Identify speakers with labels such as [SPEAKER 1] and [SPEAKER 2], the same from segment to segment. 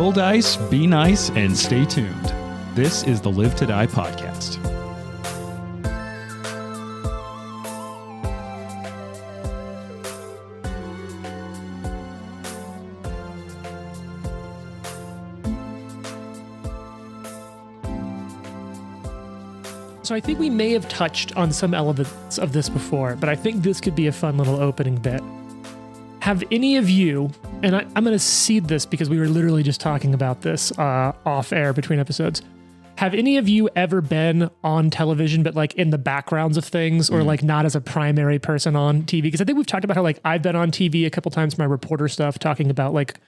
[SPEAKER 1] Roll dice, be nice, and stay tuned. This is the Live to Die podcast.
[SPEAKER 2] So I think we may have touched on some elements of this before, but I think this could be a fun little opening bit. Have any of you, and I'm going to seed this because we were literally just talking about this off air between episodes. Have any of you ever been on television, but like in the backgrounds of things or like not as a primary person on TV? Because I think we've talked about how like I've been on TV a couple times, my reporter stuff, talking about like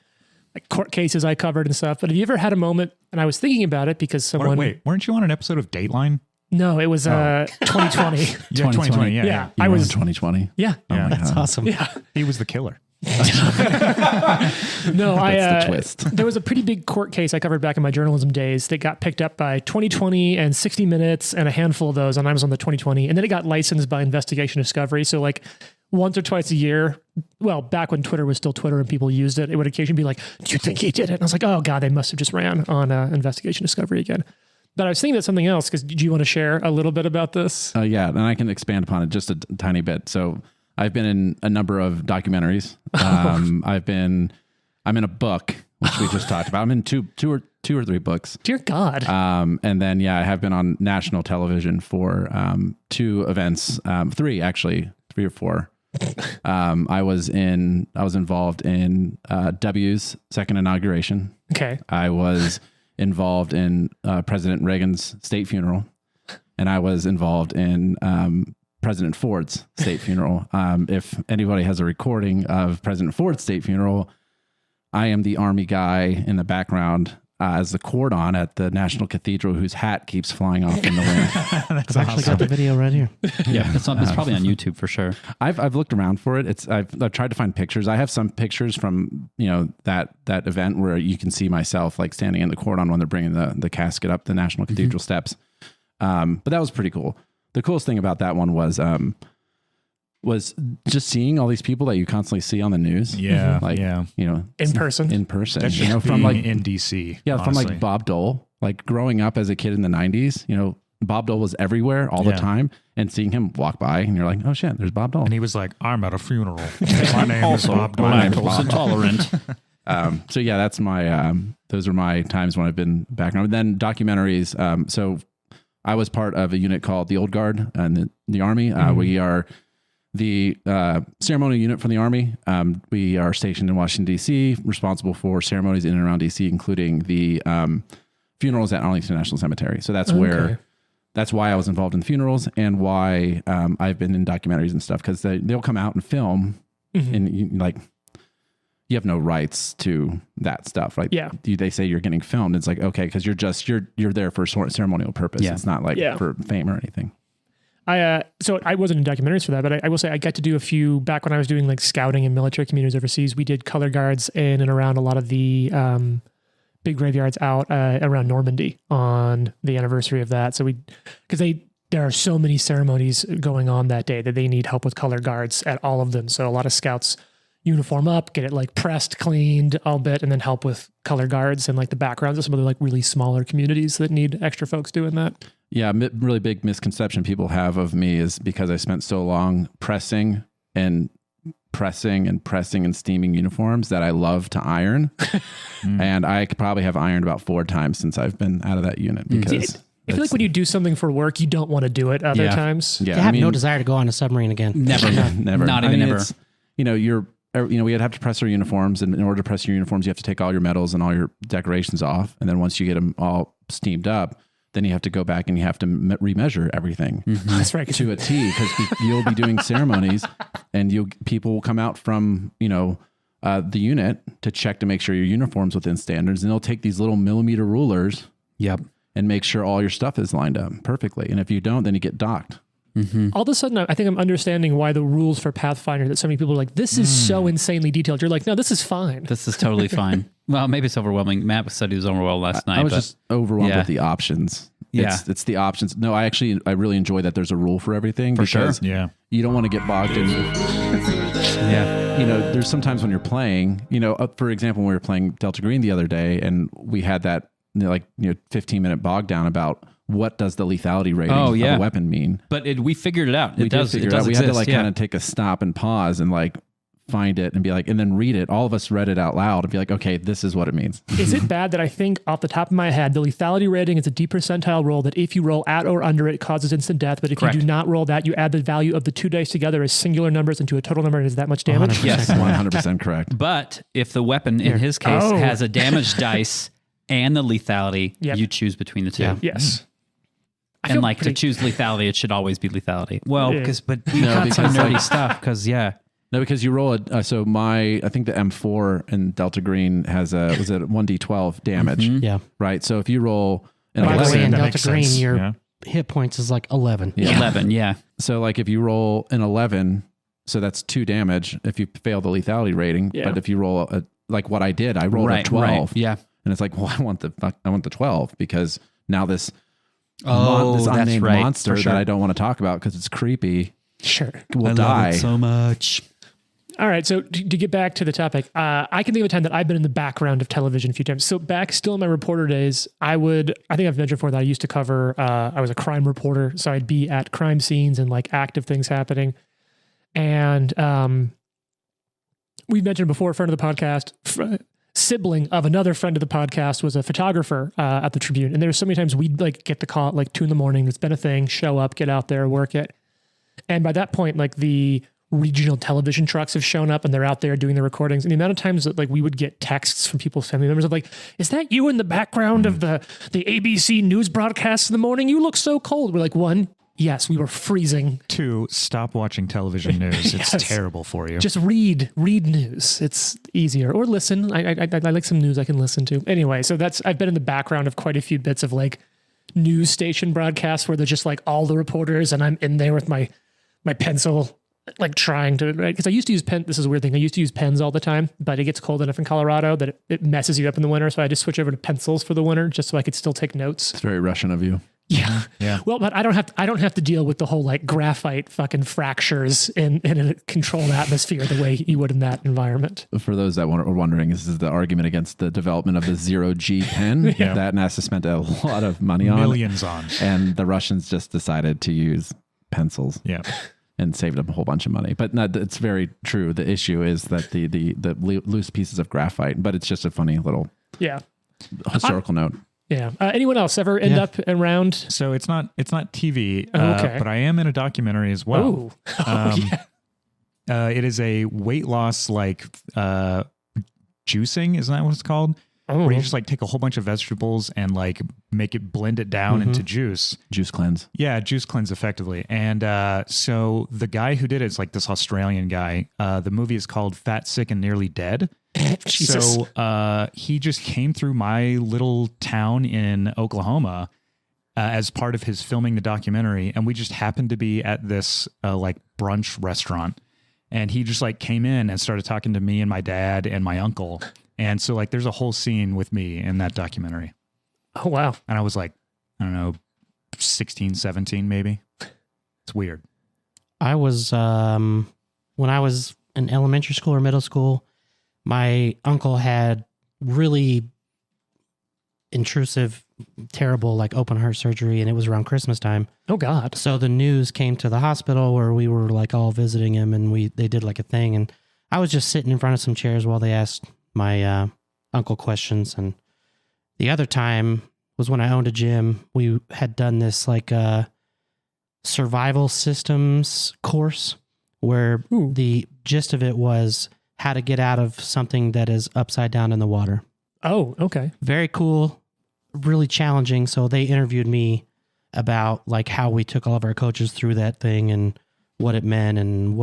[SPEAKER 2] court cases I covered and stuff. But have you ever had a moment, and I was thinking about it because someone...
[SPEAKER 1] Wait, weren't you on an episode of Dateline?
[SPEAKER 2] No, it was 2020.
[SPEAKER 1] Yeah, 2020. Yeah,
[SPEAKER 2] I was
[SPEAKER 3] in 2020.
[SPEAKER 2] Yeah.
[SPEAKER 1] Yeah.
[SPEAKER 3] That's awesome.
[SPEAKER 2] Yeah.
[SPEAKER 1] He was the killer.
[SPEAKER 2] No,
[SPEAKER 3] That's the twist.
[SPEAKER 2] There was a pretty big court case I covered back in my journalism days that got picked up by 2020 and 60 Minutes and a handful of those, and I was on the 2020. And then it got licensed by Investigation Discovery. So like once or twice a year, well, back when Twitter was still Twitter and people used it, it would occasionally be like, do you think he did it? And I was like, oh God, they must have just ran on Investigation Discovery again. But I was thinking about something else, because do you want to share a little bit about this?
[SPEAKER 3] Yeah, and I can expand upon it just a tiny bit. So I've been in a number of documentaries. I'm in a book, which we just talked about. I'm in two or three books.
[SPEAKER 2] Dear God.
[SPEAKER 3] And then, yeah, I have been on national television for 2 events, 3 or 4. I was involved in W's second inauguration.
[SPEAKER 2] Okay.
[SPEAKER 3] I was involved in President Reagan's state funeral, and I was involved in President Ford's state funeral. If anybody has a recording of President Ford's state funeral, I am the Army guy in the background as the cordon at the National Cathedral whose hat keeps flying off in the wind.
[SPEAKER 4] I've actually got the video right here.
[SPEAKER 5] Yeah, it's probably on YouTube for sure.
[SPEAKER 3] I've looked around for it. I've tried to find pictures. I have some pictures from that event where you can see myself like standing in the cordon when they're bringing the casket up the National Cathedral steps. But that was pretty cool. The coolest thing about that one was just seeing all these people that you constantly see on the news.
[SPEAKER 1] Yeah,
[SPEAKER 2] In person.
[SPEAKER 1] That should
[SPEAKER 3] from
[SPEAKER 1] be
[SPEAKER 3] like
[SPEAKER 1] in DC.
[SPEAKER 3] Yeah,
[SPEAKER 1] honestly.
[SPEAKER 3] from like Bob Dole. Like growing up as a kid in the 90s, Bob Dole was everywhere all the time, and seeing him walk by, and you're like, oh shit, there's Bob Dole.
[SPEAKER 1] And he was like, I'm at a funeral. My name is Bob Dole.
[SPEAKER 5] Lactose intolerant.
[SPEAKER 3] So yeah, that's my those are my times when I've been background. And then documentaries. So I was part of a unit called the Old Guard in the Army. We are the ceremonial unit from the Army. We are stationed in Washington, D.C., responsible for ceremonies in and around D.C., including the funerals at Arlington National Cemetery. So that's that's why I was involved in funerals, and why I've been in documentaries and stuff, because they'll come out and film, and you have no rights to that stuff, right?
[SPEAKER 2] Yeah.
[SPEAKER 3] They say you're getting filmed. It's like, okay, because you're there for ceremonial purpose.
[SPEAKER 5] Yeah.
[SPEAKER 3] It's not like for fame or anything.
[SPEAKER 2] So I wasn't in documentaries for that, but I will say I got to do a few back when I was doing like scouting in military communities overseas. We did color guards in and around a lot of the big graveyards out around Normandy on the anniversary of that. So there are so many ceremonies going on that day that they need help with color guards at all of them. So a lot of scouts uniform up, get it like pressed, cleaned, all bit, and then help with color guards and like the backgrounds of some of the like really smaller communities that need extra folks doing that.
[SPEAKER 3] Yeah, really big misconception people have of me is because I spent so long pressing and steaming uniforms that I love to iron. And I could probably have ironed about 4 times since I've been out of that unit, because
[SPEAKER 2] I feel like when you do something for work, you don't want to do it other times.
[SPEAKER 4] Yeah, I have no desire to go on a submarine again.
[SPEAKER 5] Never. Not even ever.
[SPEAKER 3] We'd have to press our uniforms, and in order to press your uniforms, you have to take all your medals and all your decorations off. And then once you get them all steamed up, then you have to go back and you have to remeasure everything.
[SPEAKER 2] That's right.
[SPEAKER 3] To a T, because you'll be doing ceremonies, and people will come out from, the unit to check to make sure your uniform's within standards. And they'll take these little millimeter rulers and make sure all your stuff is lined up perfectly. And if you don't, then you get docked.
[SPEAKER 2] All of a sudden, I think I'm understanding why the rules for Pathfinder, that so many people are like, this is so insanely detailed. You're like, no, this is fine.
[SPEAKER 5] This is totally fine. Well, maybe it's overwhelming. Matt said he was overwhelmed last night.
[SPEAKER 3] I was just overwhelmed with the options.
[SPEAKER 5] Yeah.
[SPEAKER 3] It's the options. No, I really enjoy that there's a rule for everything.
[SPEAKER 5] For sure.
[SPEAKER 1] Yeah.
[SPEAKER 3] You don't want to get bogged in.
[SPEAKER 5] Yeah.
[SPEAKER 3] There's sometimes when you're playing, for example, when we were playing Delta Green the other day and we had that 15-minute bog down about what does the lethality rating of a weapon mean.
[SPEAKER 5] But we figured it out.
[SPEAKER 3] We
[SPEAKER 5] does
[SPEAKER 3] figure it out. We
[SPEAKER 5] exist,
[SPEAKER 3] had to kind of take a stop and pause and find it and be and then read it. All of us read it out loud and be okay, this is what it means.
[SPEAKER 2] Is it bad that I think off the top of my head, the lethality rating is a D percentile roll that if you roll at or under it causes instant death. But if
[SPEAKER 5] Correct.
[SPEAKER 2] you do not roll that, you add the value of the 2 dice together as singular numbers into a total number and is that much damage?
[SPEAKER 4] 100%.
[SPEAKER 5] Yes.
[SPEAKER 3] 100% correct.
[SPEAKER 5] But if the weapon, in his case, has a damage dice and the lethality, you choose between the two.
[SPEAKER 4] Yeah.
[SPEAKER 2] Yes. I
[SPEAKER 5] And
[SPEAKER 2] feel
[SPEAKER 5] to choose lethality, it should always be lethality. Well,
[SPEAKER 2] Yeah.
[SPEAKER 5] but we got some nerdy stuff because
[SPEAKER 3] No, because you roll it. So I think the M4 in Delta Green has was it 1d12 damage,
[SPEAKER 4] Yeah.
[SPEAKER 3] right? So if you roll an
[SPEAKER 4] By the way,
[SPEAKER 3] 11,
[SPEAKER 4] in
[SPEAKER 1] that
[SPEAKER 4] Delta
[SPEAKER 1] makes
[SPEAKER 4] Green,
[SPEAKER 1] sense.
[SPEAKER 4] your
[SPEAKER 1] Yeah.
[SPEAKER 4] hit points is 11.
[SPEAKER 3] Yeah.
[SPEAKER 5] 11, yeah.
[SPEAKER 3] so if you roll an 11, so that's 2 damage if you fail the lethality rating.
[SPEAKER 2] Yeah.
[SPEAKER 3] But if you roll what I did, I rolled a 12.
[SPEAKER 5] Right, yeah.
[SPEAKER 3] And it's I want the 12 because now this
[SPEAKER 5] That's
[SPEAKER 3] unnamed
[SPEAKER 5] right,
[SPEAKER 3] monster
[SPEAKER 5] for sure.
[SPEAKER 3] that I don't want to talk about because it's creepy
[SPEAKER 2] Sure.
[SPEAKER 3] will die.
[SPEAKER 5] so much.
[SPEAKER 2] All right. So to get back to the topic, I can think of a time that I've been in the background of television a few times. So back still in my reporter days, I think I've mentioned before that I used to cover, I was a crime reporter. So I'd be at crime scenes and active things happening. And we've mentioned before, a friend of the podcast, sibling of another friend of the podcast was a photographer at the Tribune. And there were so many times we'd get the call at 2 a.m. It's been a thing, show up, get out there, work it. And by that point, the regional television trucks have shown up and they're out there doing the recordings. And the amount of times that we would get texts from people's family members of is that you in the background of the ABC news broadcasts in the morning? You look so cold. We're one, yes, we were freezing.
[SPEAKER 1] 2, stop watching television news. It's
[SPEAKER 2] Yes.
[SPEAKER 1] terrible for you.
[SPEAKER 2] Just read news. It's easier. Or listen. I like some news I can listen to. Anyway, so I've been in the background of quite a few bits of news station broadcasts where they're just all the reporters and I'm in there with my pencil, trying to, right? Because I used to use this is a weird thing. I used to use pens all the time, but it gets cold enough in Colorado that it messes you up in the winter. So I just switch over to pencils for the winter just so I could still take notes.
[SPEAKER 3] It's very Russian of you.
[SPEAKER 2] Yeah.
[SPEAKER 1] Yeah.
[SPEAKER 2] Well, but I don't have to deal with the whole graphite fucking fractures in a controlled atmosphere the way you would in that environment.
[SPEAKER 3] For those that were wondering, this is the argument against the development of the 0G pen that NASA spent a lot of money on.
[SPEAKER 1] Millions on.
[SPEAKER 3] And the Russians just decided to use pencils.
[SPEAKER 1] Yeah.
[SPEAKER 3] And saved up a whole bunch of money. But it's very true. The issue is that the loose pieces of graphite, but it's just a funny little historical note.
[SPEAKER 2] Yeah. Anyone else ever end up around?
[SPEAKER 1] So it's not TV,
[SPEAKER 2] okay.
[SPEAKER 1] but I am in a documentary as well.
[SPEAKER 2] Ooh.
[SPEAKER 1] It is a weight loss juicing, isn't that what it's called?
[SPEAKER 2] Oh.
[SPEAKER 1] Where you just take a whole bunch of vegetables and make it blend it down into juice.
[SPEAKER 3] Juice cleanse.
[SPEAKER 1] Yeah, juice cleanse effectively. And so the guy who did it is this Australian guy. The movie is called Fat, Sick, and Nearly Dead.
[SPEAKER 2] Jesus.
[SPEAKER 1] So he just came through my little town in Oklahoma as part of his filming the documentary. And we just happened to be at this brunch restaurant. And he just came in and started talking to me and my dad and my uncle. And so there's a whole scene with me in that documentary.
[SPEAKER 2] Oh, wow.
[SPEAKER 1] And I was I don't know, 16, 17 maybe. It's weird.
[SPEAKER 4] I was, when I was in elementary school or middle school, my uncle had really intrusive, terrible, open heart surgery, and it was around Christmas time.
[SPEAKER 2] Oh, God.
[SPEAKER 4] So the news came to the hospital where we were all visiting him, and they did a thing, and I was just sitting in front of some chairs while they asked my uncle questions. And the other time was when I owned a gym. We had done this survival systems course where the gist of it was how to get out of something that is upside down in the water.
[SPEAKER 2] Oh, okay.
[SPEAKER 4] Very cool, really challenging. So they interviewed me about how we took all of our coaches through that thing and what it meant and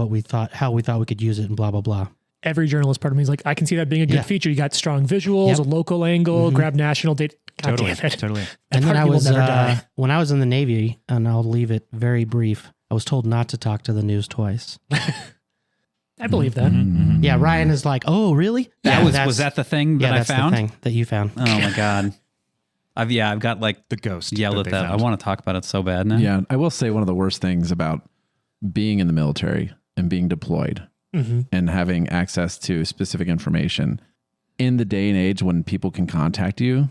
[SPEAKER 4] how we thought we could use it and blah, blah, blah.
[SPEAKER 2] Every journalist part of me is I can see that being a good feature. You got strong visuals, a local angle, grab national data. God damn it.
[SPEAKER 1] Totally.
[SPEAKER 4] And then I was,
[SPEAKER 2] never die.
[SPEAKER 4] when I was in the Navy, and I'll leave it very brief, I was told not to talk to the news twice.
[SPEAKER 2] I believe that.
[SPEAKER 4] Yeah, Ryan is oh, really?
[SPEAKER 5] Was that the thing that I
[SPEAKER 4] that's
[SPEAKER 5] found?
[SPEAKER 4] the thing that you found.
[SPEAKER 5] Oh my God. I've got like
[SPEAKER 1] the ghost
[SPEAKER 5] yelled at that. I want to talk about it so bad now.
[SPEAKER 3] Yeah, I will say one of the worst things about being in the military and being deployed and having access to specific information in the day and age when people can contact you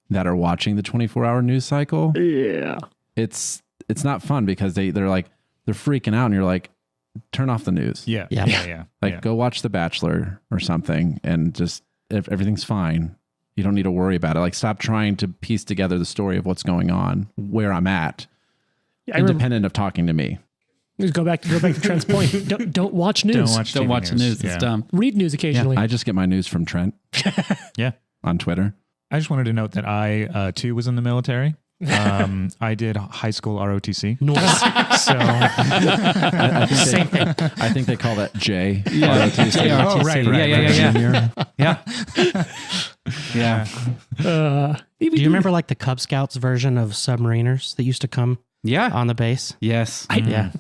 [SPEAKER 3] that are watching the 24-hour news cycle.
[SPEAKER 2] Yeah.
[SPEAKER 3] It's not fun because they're freaking out and you're like, turn off the news.
[SPEAKER 1] Yeah.
[SPEAKER 3] Go watch The Bachelor or something and just, if everything's fine, you don't need to worry about it. Like, stop trying to piece together the story of what's going on, where I'm at, independent of talking to me.
[SPEAKER 2] Just go back to Trent's point. Don't watch news.
[SPEAKER 5] Don't watch the news. It's dumb.
[SPEAKER 2] Read news occasionally.
[SPEAKER 3] I just get my news from Trent.
[SPEAKER 1] Yeah.
[SPEAKER 3] On Twitter.
[SPEAKER 1] I just wanted to note that I too was in the military. I did high school ROTC. So
[SPEAKER 3] same thing. I think they call that J.
[SPEAKER 5] ROTC.
[SPEAKER 1] Oh, right.
[SPEAKER 5] Yeah.
[SPEAKER 4] Do you remember like the Cub Scouts version of Submariners that used to come on the base?
[SPEAKER 5] Yes.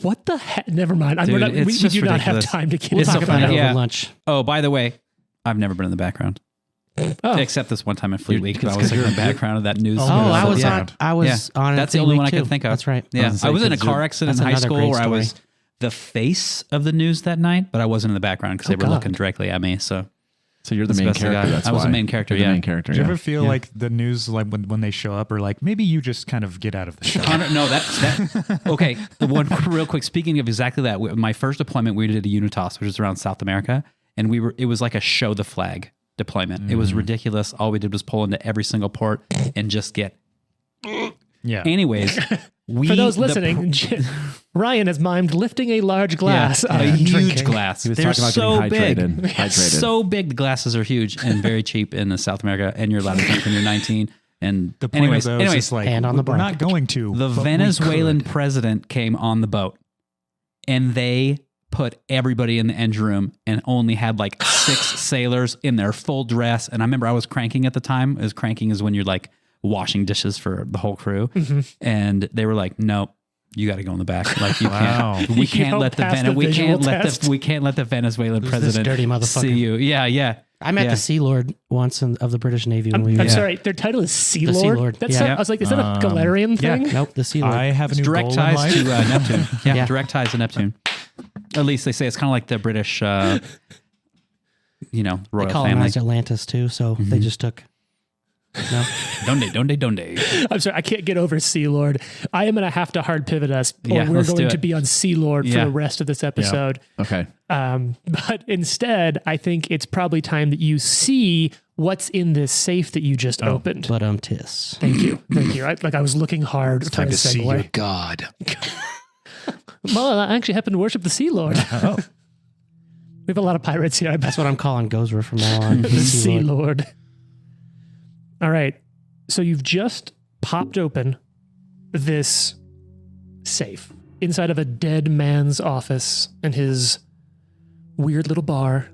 [SPEAKER 2] What the heck? Never mind.
[SPEAKER 5] Dude,
[SPEAKER 2] we do not have time to get
[SPEAKER 4] We'll talk
[SPEAKER 2] into
[SPEAKER 4] about
[SPEAKER 2] that.
[SPEAKER 4] it over lunch.
[SPEAKER 5] Oh, by the way, I've never been in the background.
[SPEAKER 2] Oh.
[SPEAKER 5] Except this one time at Fleet Week, I was in the background of that news.
[SPEAKER 4] I was on.
[SPEAKER 5] That's the only one I can think of.
[SPEAKER 4] That's right.
[SPEAKER 5] Yeah, I was in a car accident in high school where I was the face of the news that night, but I wasn't in the background because they were looking directly at me. So
[SPEAKER 3] you're the main character. That's
[SPEAKER 5] I was the main character.
[SPEAKER 3] The main character.
[SPEAKER 1] Do you ever feel like the news, like when they show up, or like maybe you just kind of get out of the show?
[SPEAKER 5] No, that okay. One real quick. Speaking of exactly that, my first deployment, we did a Unitas, which is around South America, and it was like a show the flag deployment. It was ridiculous. All we did was pull into every single port and just get.
[SPEAKER 1] Yeah.
[SPEAKER 5] Anyways,
[SPEAKER 2] for those listening, Ryan has mimed lifting a large glass,
[SPEAKER 5] a huge glass.
[SPEAKER 3] He was
[SPEAKER 5] They're
[SPEAKER 3] talking about
[SPEAKER 5] so
[SPEAKER 3] getting
[SPEAKER 5] big,
[SPEAKER 3] hydrated.
[SPEAKER 5] so big. The glasses are huge and very cheap in South America, and you're allowed to drink when you're 19. And
[SPEAKER 1] the point of those is like,
[SPEAKER 4] hand on the
[SPEAKER 1] we're not going to.
[SPEAKER 5] The Venezuelan president came on the boat, and they put everybody in the engine room and only had like 6 sailors in their full dress. And I remember I was cranking at the time. As cranking is when you're like washing dishes for the whole crew. And they were like, nope, you got to go in the back. Like, you can't, we can't let the Venezuelan president
[SPEAKER 4] dirty motherfucker
[SPEAKER 5] see you. Yeah.
[SPEAKER 4] I met the Sea Lord once of the British Navy.
[SPEAKER 2] I'm sorry, their title is Sea Lord? I was like, is that a Galarian thing?
[SPEAKER 4] Nope, the Sea Lord.
[SPEAKER 1] I have a new
[SPEAKER 5] direct
[SPEAKER 1] goal
[SPEAKER 5] ties
[SPEAKER 1] in life.
[SPEAKER 5] to Neptune. Yeah, direct ties to Neptune. At least they say it's kind of like the British, royal
[SPEAKER 4] they
[SPEAKER 5] family.
[SPEAKER 4] colonized Atlantis too, so they just took. No.
[SPEAKER 5] Donde.
[SPEAKER 2] I'm sorry, I can't get over Sea Lord. I am going to have to hard pivot us, or we're going to be on Sea Lord for the rest of this episode.
[SPEAKER 3] Yeah. Okay.
[SPEAKER 2] But instead, I think it's probably time that you see what's in this safe that you just opened.
[SPEAKER 4] But tis.
[SPEAKER 2] Thank you. I was looking hard for a segue.
[SPEAKER 1] See your God.
[SPEAKER 2] Well, I actually happen to worship the Sea Lord.
[SPEAKER 1] Oh.
[SPEAKER 2] We have a lot of pirates here.
[SPEAKER 4] That's what I'm calling Gozra from now on.
[SPEAKER 2] The Sea Lord. All right. So you've just popped open this safe inside of a dead man's office and his weird little bar.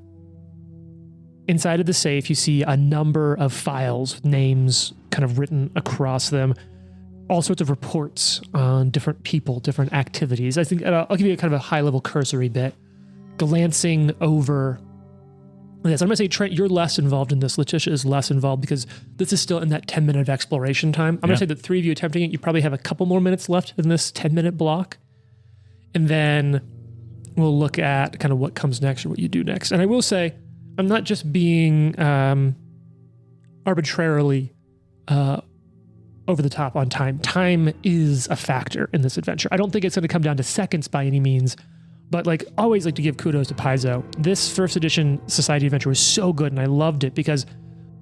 [SPEAKER 2] Inside of the safe, you see a number of files, names kind of written across them, all sorts of reports on different people, different activities. I think I'll give you a kind of a high-level cursory bit. Glancing over this, I'm going to say, Trent, you're less involved in this. Letitia is less involved because this is still in that 10-minute of exploration time. I'm going to say that 3 of you attempting it, you probably have a couple more minutes left in this 10-minute block. And then we'll look at kind of what comes next or what you do next. And I will say, I'm not just being arbitrarily over the top on time. Time is a factor in this adventure. I don't think it's going to come down to seconds by any means, but always like to give kudos to Paizo. This first edition Society Adventure was so good, and I loved it because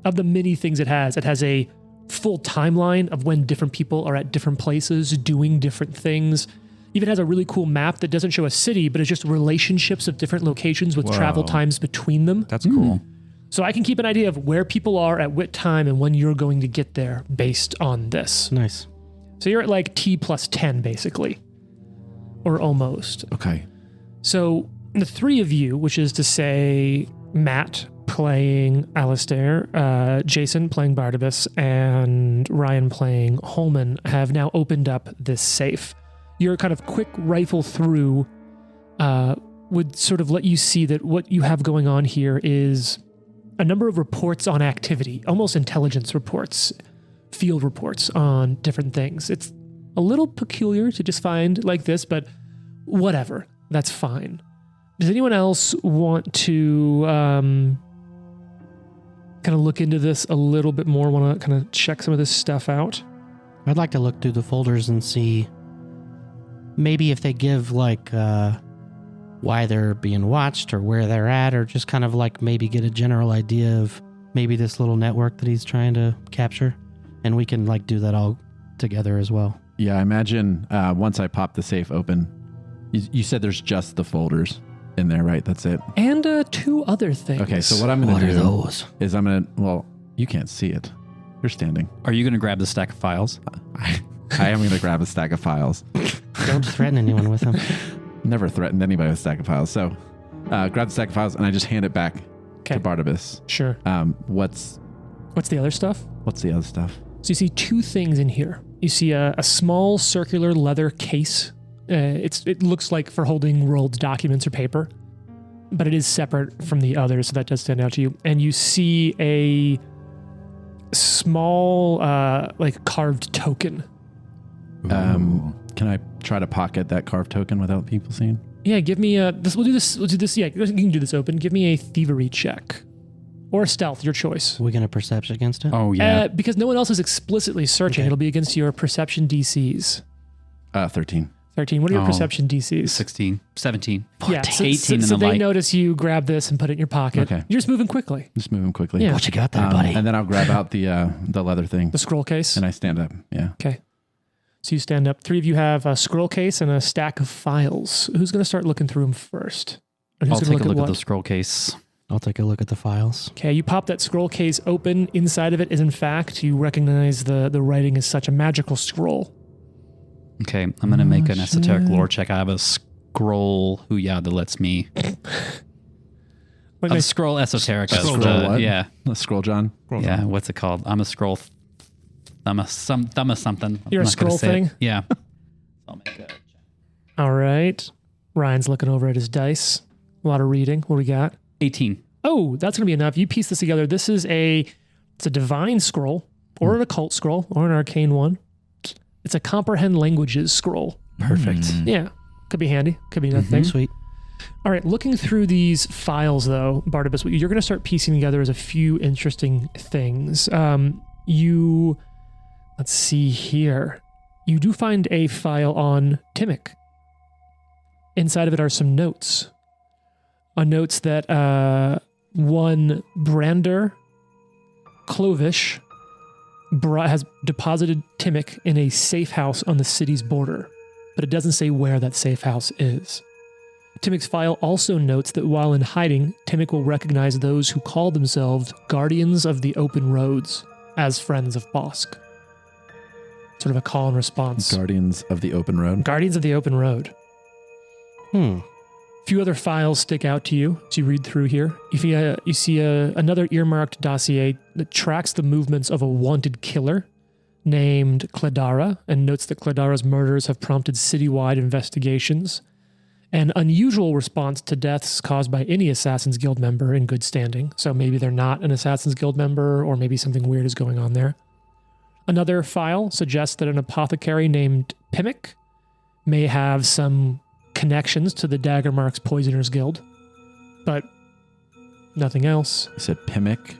[SPEAKER 2] of the many things it has. It has a full timeline of when different people are at different places doing different things. Even has a really cool map that doesn't show a city, but it's just relationships of different locations with travel times between them.
[SPEAKER 1] That's cool.
[SPEAKER 2] So I can keep an idea of where people are at what time and when you're going to get there based on this.
[SPEAKER 4] Nice.
[SPEAKER 2] So you're at T plus 10, basically. Or almost.
[SPEAKER 3] Okay.
[SPEAKER 2] So the 3 of you, which is to say Matt playing Alistair, Jason playing Barnabas, and Ryan playing Holman, have now opened up this safe. Your kind of quick rifle through would sort of let you see that what you have going on here is a number of reports on activity, almost intelligence reports field reports on different things. It's a little peculiar to just find like this, but whatever. That's fine. Does anyone else want to kind of look into this a little bit more? Want to kind of check some of this stuff out?
[SPEAKER 4] I'd like to look through the folders and see maybe if they give like why they're being watched or where they're at, or just kind of like maybe get a general idea of maybe this little network that he's trying to capture. And we can like do that all together as well.
[SPEAKER 3] Yeah, I imagine once I pop the safe open, you said there's just the folders in there, right? That's it.
[SPEAKER 2] And two other things.
[SPEAKER 3] Okay, so what I'm going to do
[SPEAKER 4] those?
[SPEAKER 3] is I'm going to, well, you can't see it. You're standing.
[SPEAKER 5] Are you going to grab the stack of files?
[SPEAKER 3] I am going to grab a stack of files.
[SPEAKER 4] Don't threaten anyone with them.
[SPEAKER 3] Never threatened anybody with a stack of files. So grab the stack of files and I just hand it back to Barnabas.
[SPEAKER 2] Sure.
[SPEAKER 3] What's
[SPEAKER 2] the other stuff?
[SPEAKER 3] What's the other stuff?
[SPEAKER 2] So you see two things in here. You see a small circular leather case. It looks like for holding rolled documents or paper, but it is separate from the others, so that does stand out to you. And you see a small, like carved token.
[SPEAKER 3] Can I try to pocket that carved token without people seeing?
[SPEAKER 2] Yeah, give me this. We'll do this. Yeah, you can do this open. Give me a thievery check. Or stealth, your choice.
[SPEAKER 4] Are we going to perception against it?
[SPEAKER 5] Oh, yeah.
[SPEAKER 2] Because no one else is explicitly searching.
[SPEAKER 4] Okay.
[SPEAKER 2] It'll be against your perception DCs.
[SPEAKER 3] 13.
[SPEAKER 2] 13. What are your
[SPEAKER 5] Oh.
[SPEAKER 2] perception DCs?
[SPEAKER 5] 16, 17.
[SPEAKER 2] Yeah, so
[SPEAKER 5] 18 in
[SPEAKER 2] so
[SPEAKER 5] the
[SPEAKER 2] they
[SPEAKER 5] light.
[SPEAKER 2] notice you grab this and put it in your pocket.
[SPEAKER 3] Okay.
[SPEAKER 2] You're just moving quickly.
[SPEAKER 3] Just moving quickly.
[SPEAKER 2] Yeah.
[SPEAKER 4] What you got there, buddy?
[SPEAKER 3] And then I'll grab out the leather thing
[SPEAKER 2] The scroll case.
[SPEAKER 3] and I stand up. Yeah.
[SPEAKER 2] Okay. So you stand up. Three of you have a scroll case and a stack of files. Who's going to start looking through them first? And who's
[SPEAKER 5] I'll
[SPEAKER 2] gonna
[SPEAKER 5] take a look at
[SPEAKER 2] what?
[SPEAKER 5] the scroll case.
[SPEAKER 4] I'll take a look at the files.
[SPEAKER 2] Okay, you pop that scroll case open. Inside of it is, in fact, you recognize the writing is such a magical scroll.
[SPEAKER 5] Okay, I'm going to make an esoteric
[SPEAKER 2] shit.
[SPEAKER 5] lore check. I have a scroll that lets me...
[SPEAKER 2] Like
[SPEAKER 5] A
[SPEAKER 2] my-
[SPEAKER 5] scroll esoteric.
[SPEAKER 3] Scroll what?
[SPEAKER 5] Yeah.
[SPEAKER 3] Let's scroll, John.
[SPEAKER 5] Yeah, what's it called? I'm a scroll... I'm a something.
[SPEAKER 2] You're
[SPEAKER 5] I'm
[SPEAKER 2] a
[SPEAKER 5] not gonna
[SPEAKER 2] scroll
[SPEAKER 5] say it.
[SPEAKER 2] thing?
[SPEAKER 5] Yeah. I'll make a check.
[SPEAKER 2] All right. Ryan's looking over at his dice. A lot of reading. What do we got?
[SPEAKER 5] 18.
[SPEAKER 2] Oh, that's going to be enough. You piece this together. This is it's a divine scroll or an occult scroll or an arcane one. It's a comprehend languages scroll.
[SPEAKER 5] Perfect.
[SPEAKER 2] Yeah. Could be handy. Could be nothing.
[SPEAKER 4] Sweet.
[SPEAKER 2] All right. Looking through these files though, Barnabas, what you're going to start piecing together is a few interesting things. Let's see here. You do find a file on Timic. Inside of it are some notes. Notes that one Brander Clovish has deposited Timic in a safe house on the city's border, but it doesn't say where that safe house is. Timic's file also notes that while in hiding, Timic will recognize those who call themselves Guardians of the Open Roads as friends of Bosk. Sort of a call and response.
[SPEAKER 3] Guardians of the Open Road.
[SPEAKER 2] Guardians of the Open Road. A few other files stick out to you as you read through here. You see another earmarked dossier that tracks the movements of a wanted killer named Cladara and notes that Cladara's murders have prompted citywide investigations. An unusual response to deaths caused by any Assassin's Guild member in good standing. So maybe they're not an Assassin's Guild member, or maybe something weird is going on there. Another file suggests that an apothecary named Pimic may have some connections to the Dagger Marks Poisoners Guild, but nothing else.
[SPEAKER 3] You said Pimic.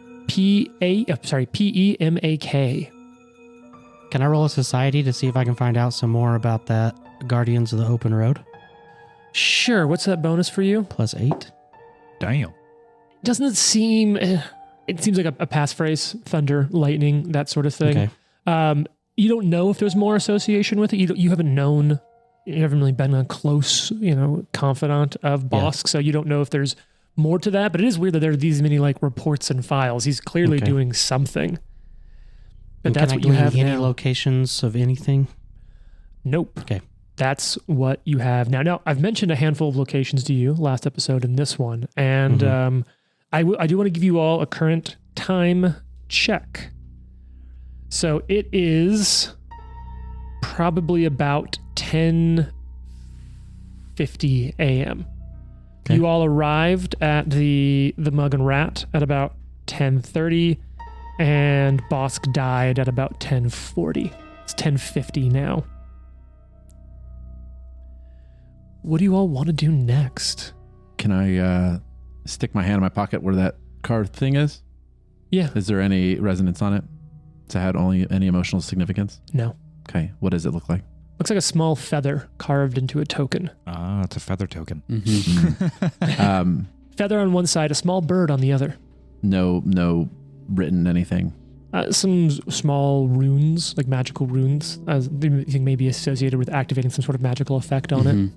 [SPEAKER 2] P-E-M-A-K.
[SPEAKER 4] Can I roll a society to see if I can find out some more about that Guardians of the Open Road?
[SPEAKER 2] Sure, what's that bonus for you?
[SPEAKER 4] +8.
[SPEAKER 1] Damn.
[SPEAKER 2] Doesn't it seem... It seems like a passphrase, thunder, lightning, that sort of thing.
[SPEAKER 4] Okay.
[SPEAKER 2] You don't know if there's more association with it. You haven't known... You haven't really been a close, confidant of Bosk, so you don't know if there's more to that. But it is weird that there are these many reports and files. He's clearly
[SPEAKER 4] Okay.
[SPEAKER 2] doing something. But
[SPEAKER 4] And
[SPEAKER 2] that's
[SPEAKER 4] can
[SPEAKER 2] what
[SPEAKER 4] I
[SPEAKER 2] you
[SPEAKER 4] glean
[SPEAKER 2] have
[SPEAKER 4] any
[SPEAKER 2] now.
[SPEAKER 4] locations of anything?
[SPEAKER 2] Nope.
[SPEAKER 4] Okay.
[SPEAKER 2] That's what you have now. Now, I've mentioned a handful of locations to you last episode and this one, and I do want to give you all a current time check. So it is probably about 10:50 a.m.
[SPEAKER 4] Okay.
[SPEAKER 2] You all arrived at the Mug and Rat at about 10:30. And Bosk died at about 10:40. It's 10:50 now. What do you all want to do next?
[SPEAKER 3] Can I stick my hand in my pocket where that card thing is?
[SPEAKER 2] Yeah.
[SPEAKER 3] Is there any resonance on it? Does it have any emotional significance?
[SPEAKER 2] No.
[SPEAKER 3] Okay. What does it look like?
[SPEAKER 2] Looks like a small feather carved into a token.
[SPEAKER 1] Ah, it's a feather token.
[SPEAKER 2] Feather on one side, a small bird on the other.
[SPEAKER 3] No written anything.
[SPEAKER 2] Some small runes, like magical runes, as they think may be associated with activating some sort of magical effect on it.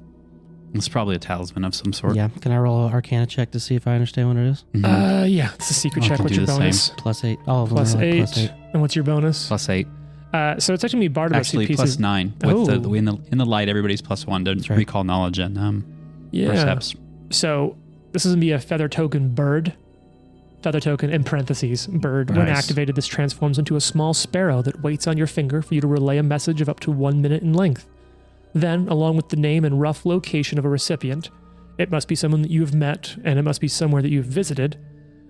[SPEAKER 5] It's probably a talisman of some sort.
[SPEAKER 4] Yeah. Can I roll an Arcana check to see if I understand what it is?
[SPEAKER 2] Yeah, it's a secret
[SPEAKER 5] I
[SPEAKER 2] check.
[SPEAKER 5] can
[SPEAKER 2] What's
[SPEAKER 5] do
[SPEAKER 2] your
[SPEAKER 5] the
[SPEAKER 2] bonus?
[SPEAKER 4] +8. All of them
[SPEAKER 2] Plus
[SPEAKER 4] are like
[SPEAKER 2] 8.
[SPEAKER 4] +8.
[SPEAKER 2] And what's your bonus?
[SPEAKER 5] +8.
[SPEAKER 2] So it's actually Barnabas
[SPEAKER 5] Actually,
[SPEAKER 2] who pieces.
[SPEAKER 5] +9.
[SPEAKER 2] Oh.
[SPEAKER 5] With in the light, everybody's +1 to
[SPEAKER 4] right.
[SPEAKER 5] recall knowledge and
[SPEAKER 2] Yeah.
[SPEAKER 5] percepts.
[SPEAKER 2] So this is going to be a feather token bird. Feather token in parentheses, bird. When
[SPEAKER 1] Nice.
[SPEAKER 2] activated, this transforms into a small sparrow that waits on your finger for you to relay a message of up to 1 minute in length. Then, along with the name and rough location of a recipient, it must be someone that you have met and it must be somewhere that you've visited.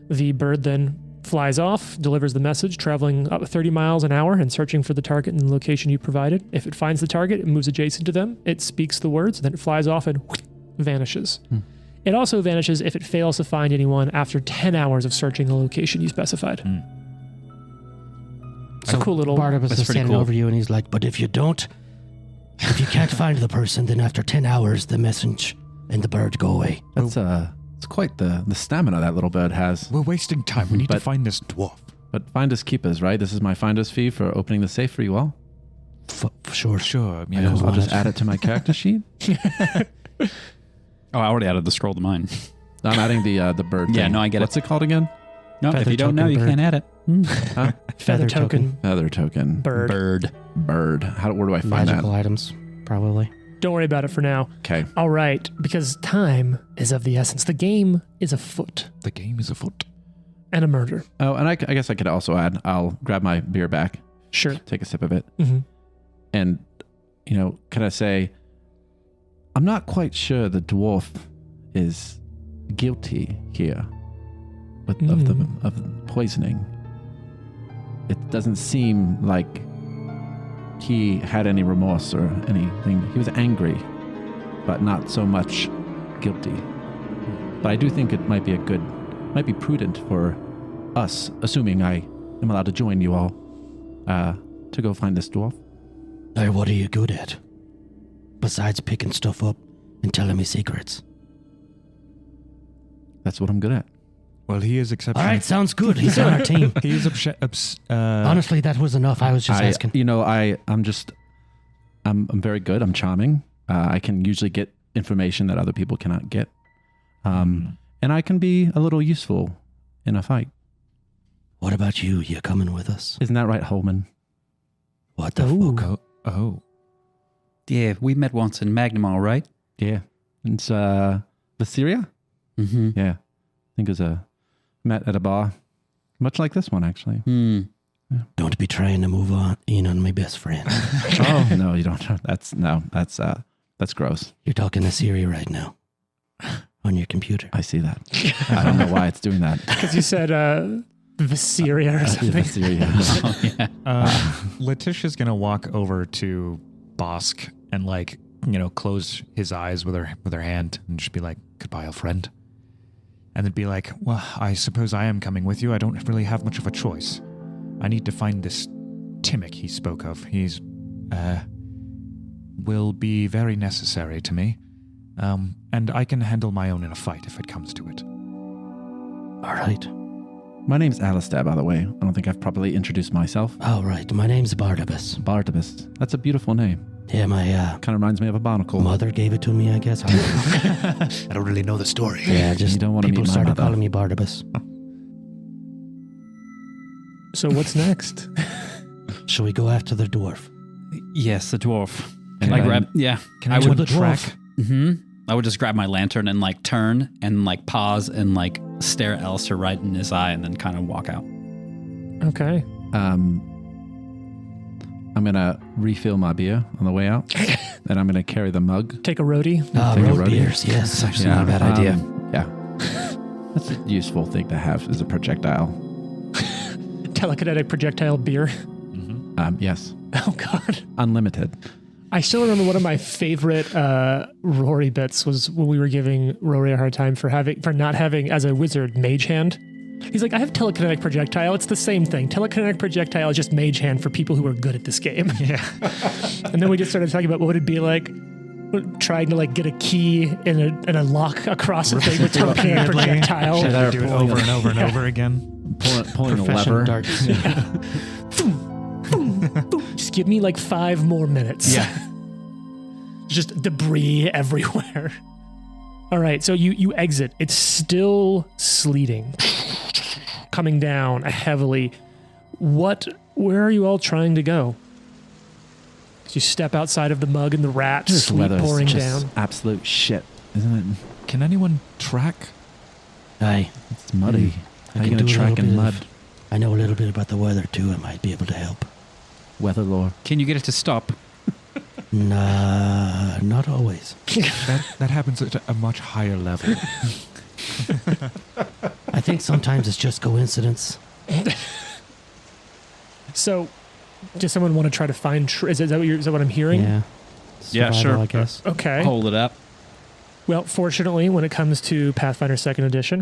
[SPEAKER 2] The bird then flies off, delivers the message, traveling up 30 miles an hour and searching for the target in the location you provided. If it finds the target, it moves adjacent to them, it speaks the words, then it flies off and vanishes. It also vanishes if it fails to find anyone after 10 hours of searching the location you specified. It's a cool little...
[SPEAKER 4] Barnabas
[SPEAKER 5] That's
[SPEAKER 4] is
[SPEAKER 5] pretty
[SPEAKER 4] standing
[SPEAKER 5] cool.
[SPEAKER 4] over you and he's like, but if you can't find the person, then after 10 hours, the message and the bird go away.
[SPEAKER 3] That's it's quite the stamina that little bird has.
[SPEAKER 1] We're wasting time. We need to
[SPEAKER 3] But-
[SPEAKER 1] find this dwarf.
[SPEAKER 3] But finders keepers, right? This is my finder's fee for opening the safe for you all.
[SPEAKER 4] For sure.
[SPEAKER 1] Sure.
[SPEAKER 3] I'll just
[SPEAKER 4] want it.
[SPEAKER 3] add it to my character sheet.
[SPEAKER 5] Oh, I already added the scroll to mine.
[SPEAKER 3] I'm adding the bird.
[SPEAKER 5] Yeah,
[SPEAKER 3] thing.
[SPEAKER 5] no, I get it.
[SPEAKER 3] What's it called again?
[SPEAKER 5] No, if
[SPEAKER 4] Feather
[SPEAKER 5] you don't know,
[SPEAKER 4] token
[SPEAKER 5] you
[SPEAKER 4] bird.
[SPEAKER 5] can't add it.
[SPEAKER 3] Huh?
[SPEAKER 2] feather token
[SPEAKER 3] Feather token.
[SPEAKER 2] bird.
[SPEAKER 3] Bird. Where do I find
[SPEAKER 4] Magical
[SPEAKER 3] that?
[SPEAKER 4] items, probably.
[SPEAKER 2] Don't worry about it for now.
[SPEAKER 3] Okay.
[SPEAKER 2] All right, because time is of the essence. The game is afoot
[SPEAKER 1] The game is afoot.
[SPEAKER 2] and a murder.
[SPEAKER 3] Oh, and I guess I could also add. I'll grab my beer back,
[SPEAKER 2] Sure.
[SPEAKER 3] take a sip of it,
[SPEAKER 2] hmm
[SPEAKER 3] and can I say, I'm not quite sure the dwarf is guilty here, of the poisoning. It doesn't seem like he had any remorse or anything. He was angry, but not so much guilty. But I do think it might be prudent for us, assuming I am allowed to join you all, to go find this dwarf.
[SPEAKER 4] Now, what are you good at? Besides picking stuff up and telling me secrets.
[SPEAKER 3] That's what I'm good at.
[SPEAKER 1] Well, he is
[SPEAKER 4] All
[SPEAKER 1] exceptionally...
[SPEAKER 4] right, sounds good. He's on our team.
[SPEAKER 1] He is
[SPEAKER 4] Honestly, that was enough. I was just asking.
[SPEAKER 3] I'm very good. I'm charming. I can usually get information that other people cannot get. And I can be a little useful in a fight.
[SPEAKER 4] What about you? You coming with us?
[SPEAKER 3] Isn't that right, Holman?
[SPEAKER 4] What the fuck?
[SPEAKER 1] Oh.
[SPEAKER 5] Yeah, we met once in Magnamar, right?
[SPEAKER 3] Yeah. It's Syria?
[SPEAKER 5] Mm-hmm.
[SPEAKER 3] Yeah. I think it was met at a bar. Much like this one, actually.
[SPEAKER 4] Don't be trying to move in on my best friend.
[SPEAKER 3] Oh, no, you don't. That's gross.
[SPEAKER 4] You're talking to Siri right now. On your computer.
[SPEAKER 3] I see that. I don't know why it's doing that.
[SPEAKER 2] Because you said Visceria or something.
[SPEAKER 3] Syria.
[SPEAKER 5] Oh, yeah.
[SPEAKER 1] Letitia's going to walk over to Bosk and close his eyes with her hand and just be like, goodbye, old friend. And then be like, well, I suppose I am coming with you. I don't really have much of a choice. I need to find this Timmick he spoke of. He's, will be very necessary to me. And I can handle my own in a fight if it comes to it.
[SPEAKER 4] All right.
[SPEAKER 3] My name's Alistair, by the way. I don't think I've properly introduced myself.
[SPEAKER 4] All right. My name's Barnabas.
[SPEAKER 3] Barnabas. That's a beautiful name.
[SPEAKER 4] Yeah, my
[SPEAKER 3] Kind of reminds me of a barnacle.
[SPEAKER 4] mother gave it to me, I guess.
[SPEAKER 1] I don't really know the story.
[SPEAKER 4] Yeah, just
[SPEAKER 3] You don't wanna
[SPEAKER 4] people
[SPEAKER 3] meet my
[SPEAKER 4] started
[SPEAKER 3] mother.
[SPEAKER 4] calling me Barnabas.
[SPEAKER 2] So what's next?
[SPEAKER 4] Shall we go after the dwarf?
[SPEAKER 5] Yes, the dwarf.
[SPEAKER 3] And
[SPEAKER 5] I
[SPEAKER 3] then-
[SPEAKER 5] grab. Yeah.
[SPEAKER 1] Can
[SPEAKER 5] I
[SPEAKER 1] I
[SPEAKER 5] would
[SPEAKER 1] would track?
[SPEAKER 5] I would just grab my lantern and turn and pause and stare at Alistair right in his eye and then kind of walk out.
[SPEAKER 2] Okay.
[SPEAKER 3] I'm going to refill my beer on the way out. And I'm going to carry the mug.
[SPEAKER 2] Take a roadie.
[SPEAKER 4] Ah,
[SPEAKER 3] Take a
[SPEAKER 4] road
[SPEAKER 3] roadie.
[SPEAKER 4] beers. Yes, it's actually not a bad idea.
[SPEAKER 3] Yeah. That's a useful thing to have as a projectile.
[SPEAKER 2] telekinetic projectile beer?
[SPEAKER 3] Yes.
[SPEAKER 2] Oh God.
[SPEAKER 3] Unlimited.
[SPEAKER 2] I still remember one of my favorite Rory bits was when we were giving Rory a hard time for not having as a wizard mage hand. He's like, I have telekinetic projectile. It's the same thing. Telekinetic projectile is just mage hand for people who are good at this game.
[SPEAKER 1] Yeah.
[SPEAKER 2] And then we just started talking about what would it be like trying to like get a key and a lock across a thing with telekinetic projectile.
[SPEAKER 1] Should I
[SPEAKER 3] They're
[SPEAKER 1] do it
[SPEAKER 3] pulling
[SPEAKER 1] over
[SPEAKER 3] a-
[SPEAKER 1] and over and over again?
[SPEAKER 3] Pulling a
[SPEAKER 4] Profession
[SPEAKER 3] lever.
[SPEAKER 4] darts.
[SPEAKER 2] Just give me like 5 more minutes.
[SPEAKER 1] Yeah.
[SPEAKER 2] Just debris everywhere. All right, so you exit. It's still sleeting, coming down heavily. Where are you all trying to go? You step outside of the mug and the rat,
[SPEAKER 3] This
[SPEAKER 2] sleet
[SPEAKER 3] weather's
[SPEAKER 2] pouring
[SPEAKER 3] just
[SPEAKER 2] down.
[SPEAKER 3] absolute shit, isn't it?
[SPEAKER 1] Can anyone track?
[SPEAKER 4] Aye.
[SPEAKER 3] It's muddy.
[SPEAKER 4] I
[SPEAKER 3] How are you
[SPEAKER 4] can
[SPEAKER 3] going
[SPEAKER 4] do
[SPEAKER 3] to
[SPEAKER 4] a
[SPEAKER 3] track
[SPEAKER 4] little
[SPEAKER 3] in
[SPEAKER 4] bit
[SPEAKER 3] mud?
[SPEAKER 4] I know a little bit about the weather too. I might be able to help.
[SPEAKER 3] Weather lore.
[SPEAKER 5] Can you get it to stop?
[SPEAKER 4] Nah, not always.
[SPEAKER 1] That happens at a much higher level.
[SPEAKER 4] I think sometimes it's just coincidence.
[SPEAKER 2] So, does someone want to try to find? Is that what I'm hearing?
[SPEAKER 4] Yeah.
[SPEAKER 5] Yeah,
[SPEAKER 4] Survival,
[SPEAKER 5] sure.
[SPEAKER 4] I guess.
[SPEAKER 2] Okay.
[SPEAKER 5] Hold it up.
[SPEAKER 2] Well, fortunately, when it comes to Pathfinder 2nd Edition,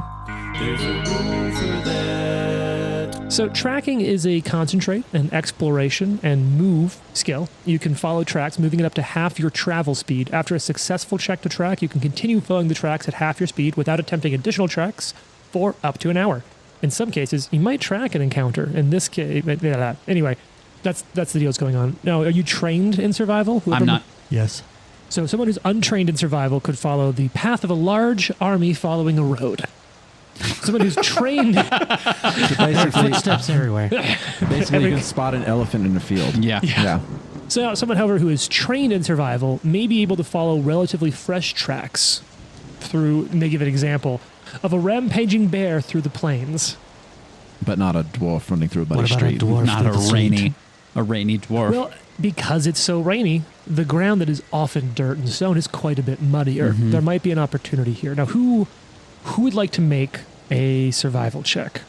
[SPEAKER 2] so tracking is a concentrate, an exploration, and move skill. You can follow tracks, moving it up to half your travel speed. After a successful check to track, you can continue following the tracks at half your speed without attempting additional tracks for up to an hour. In some cases, you might track an encounter. In this case, anyway, that's the deal that's going on. Now, are you trained in survival?
[SPEAKER 5] I'm not.
[SPEAKER 4] Yes.
[SPEAKER 2] So someone who's untrained in survival could follow the path of a large army following a road. Someone who's trained...
[SPEAKER 4] Footsteps everywhere.
[SPEAKER 3] Basically, you can spot an elephant in the field.
[SPEAKER 5] Yeah.
[SPEAKER 3] Yeah.
[SPEAKER 2] So someone, however, who is trained in survival may be able to follow relatively fresh tracks through, may give an example, of a rampaging bear through the plains.
[SPEAKER 3] But not a dwarf running through a muddy
[SPEAKER 4] What about a
[SPEAKER 3] street.
[SPEAKER 4] dwarf
[SPEAKER 5] Not
[SPEAKER 4] through the street?
[SPEAKER 5] a rainy dwarf.
[SPEAKER 2] Well, because it's so rainy, the ground that is often dirt and stone is quite a bit muddier.
[SPEAKER 5] Mhm.
[SPEAKER 2] There might be an opportunity here. Now, who would like to make a survival check?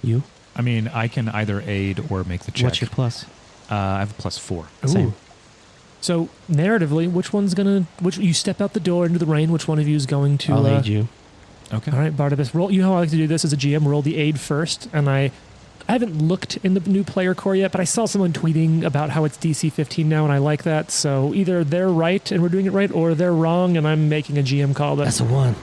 [SPEAKER 4] You?
[SPEAKER 1] I mean, I can either aid or make the check.
[SPEAKER 4] What's your plus?
[SPEAKER 1] I have a +4.
[SPEAKER 4] Same.
[SPEAKER 2] Ooh. So narratively, which you step out the door into the rain, which one of you is going to
[SPEAKER 4] I'll aid you.
[SPEAKER 1] Okay.
[SPEAKER 2] All right, Barnabas, roll. You know how I like to do this as a GM, roll the aid first, and I haven't looked in the new player core yet, but I saw someone tweeting about how it's DC 15 now, and I like that. So either they're right and we're doing it right, or they're wrong and I'm making a GM call.
[SPEAKER 4] That's a 1.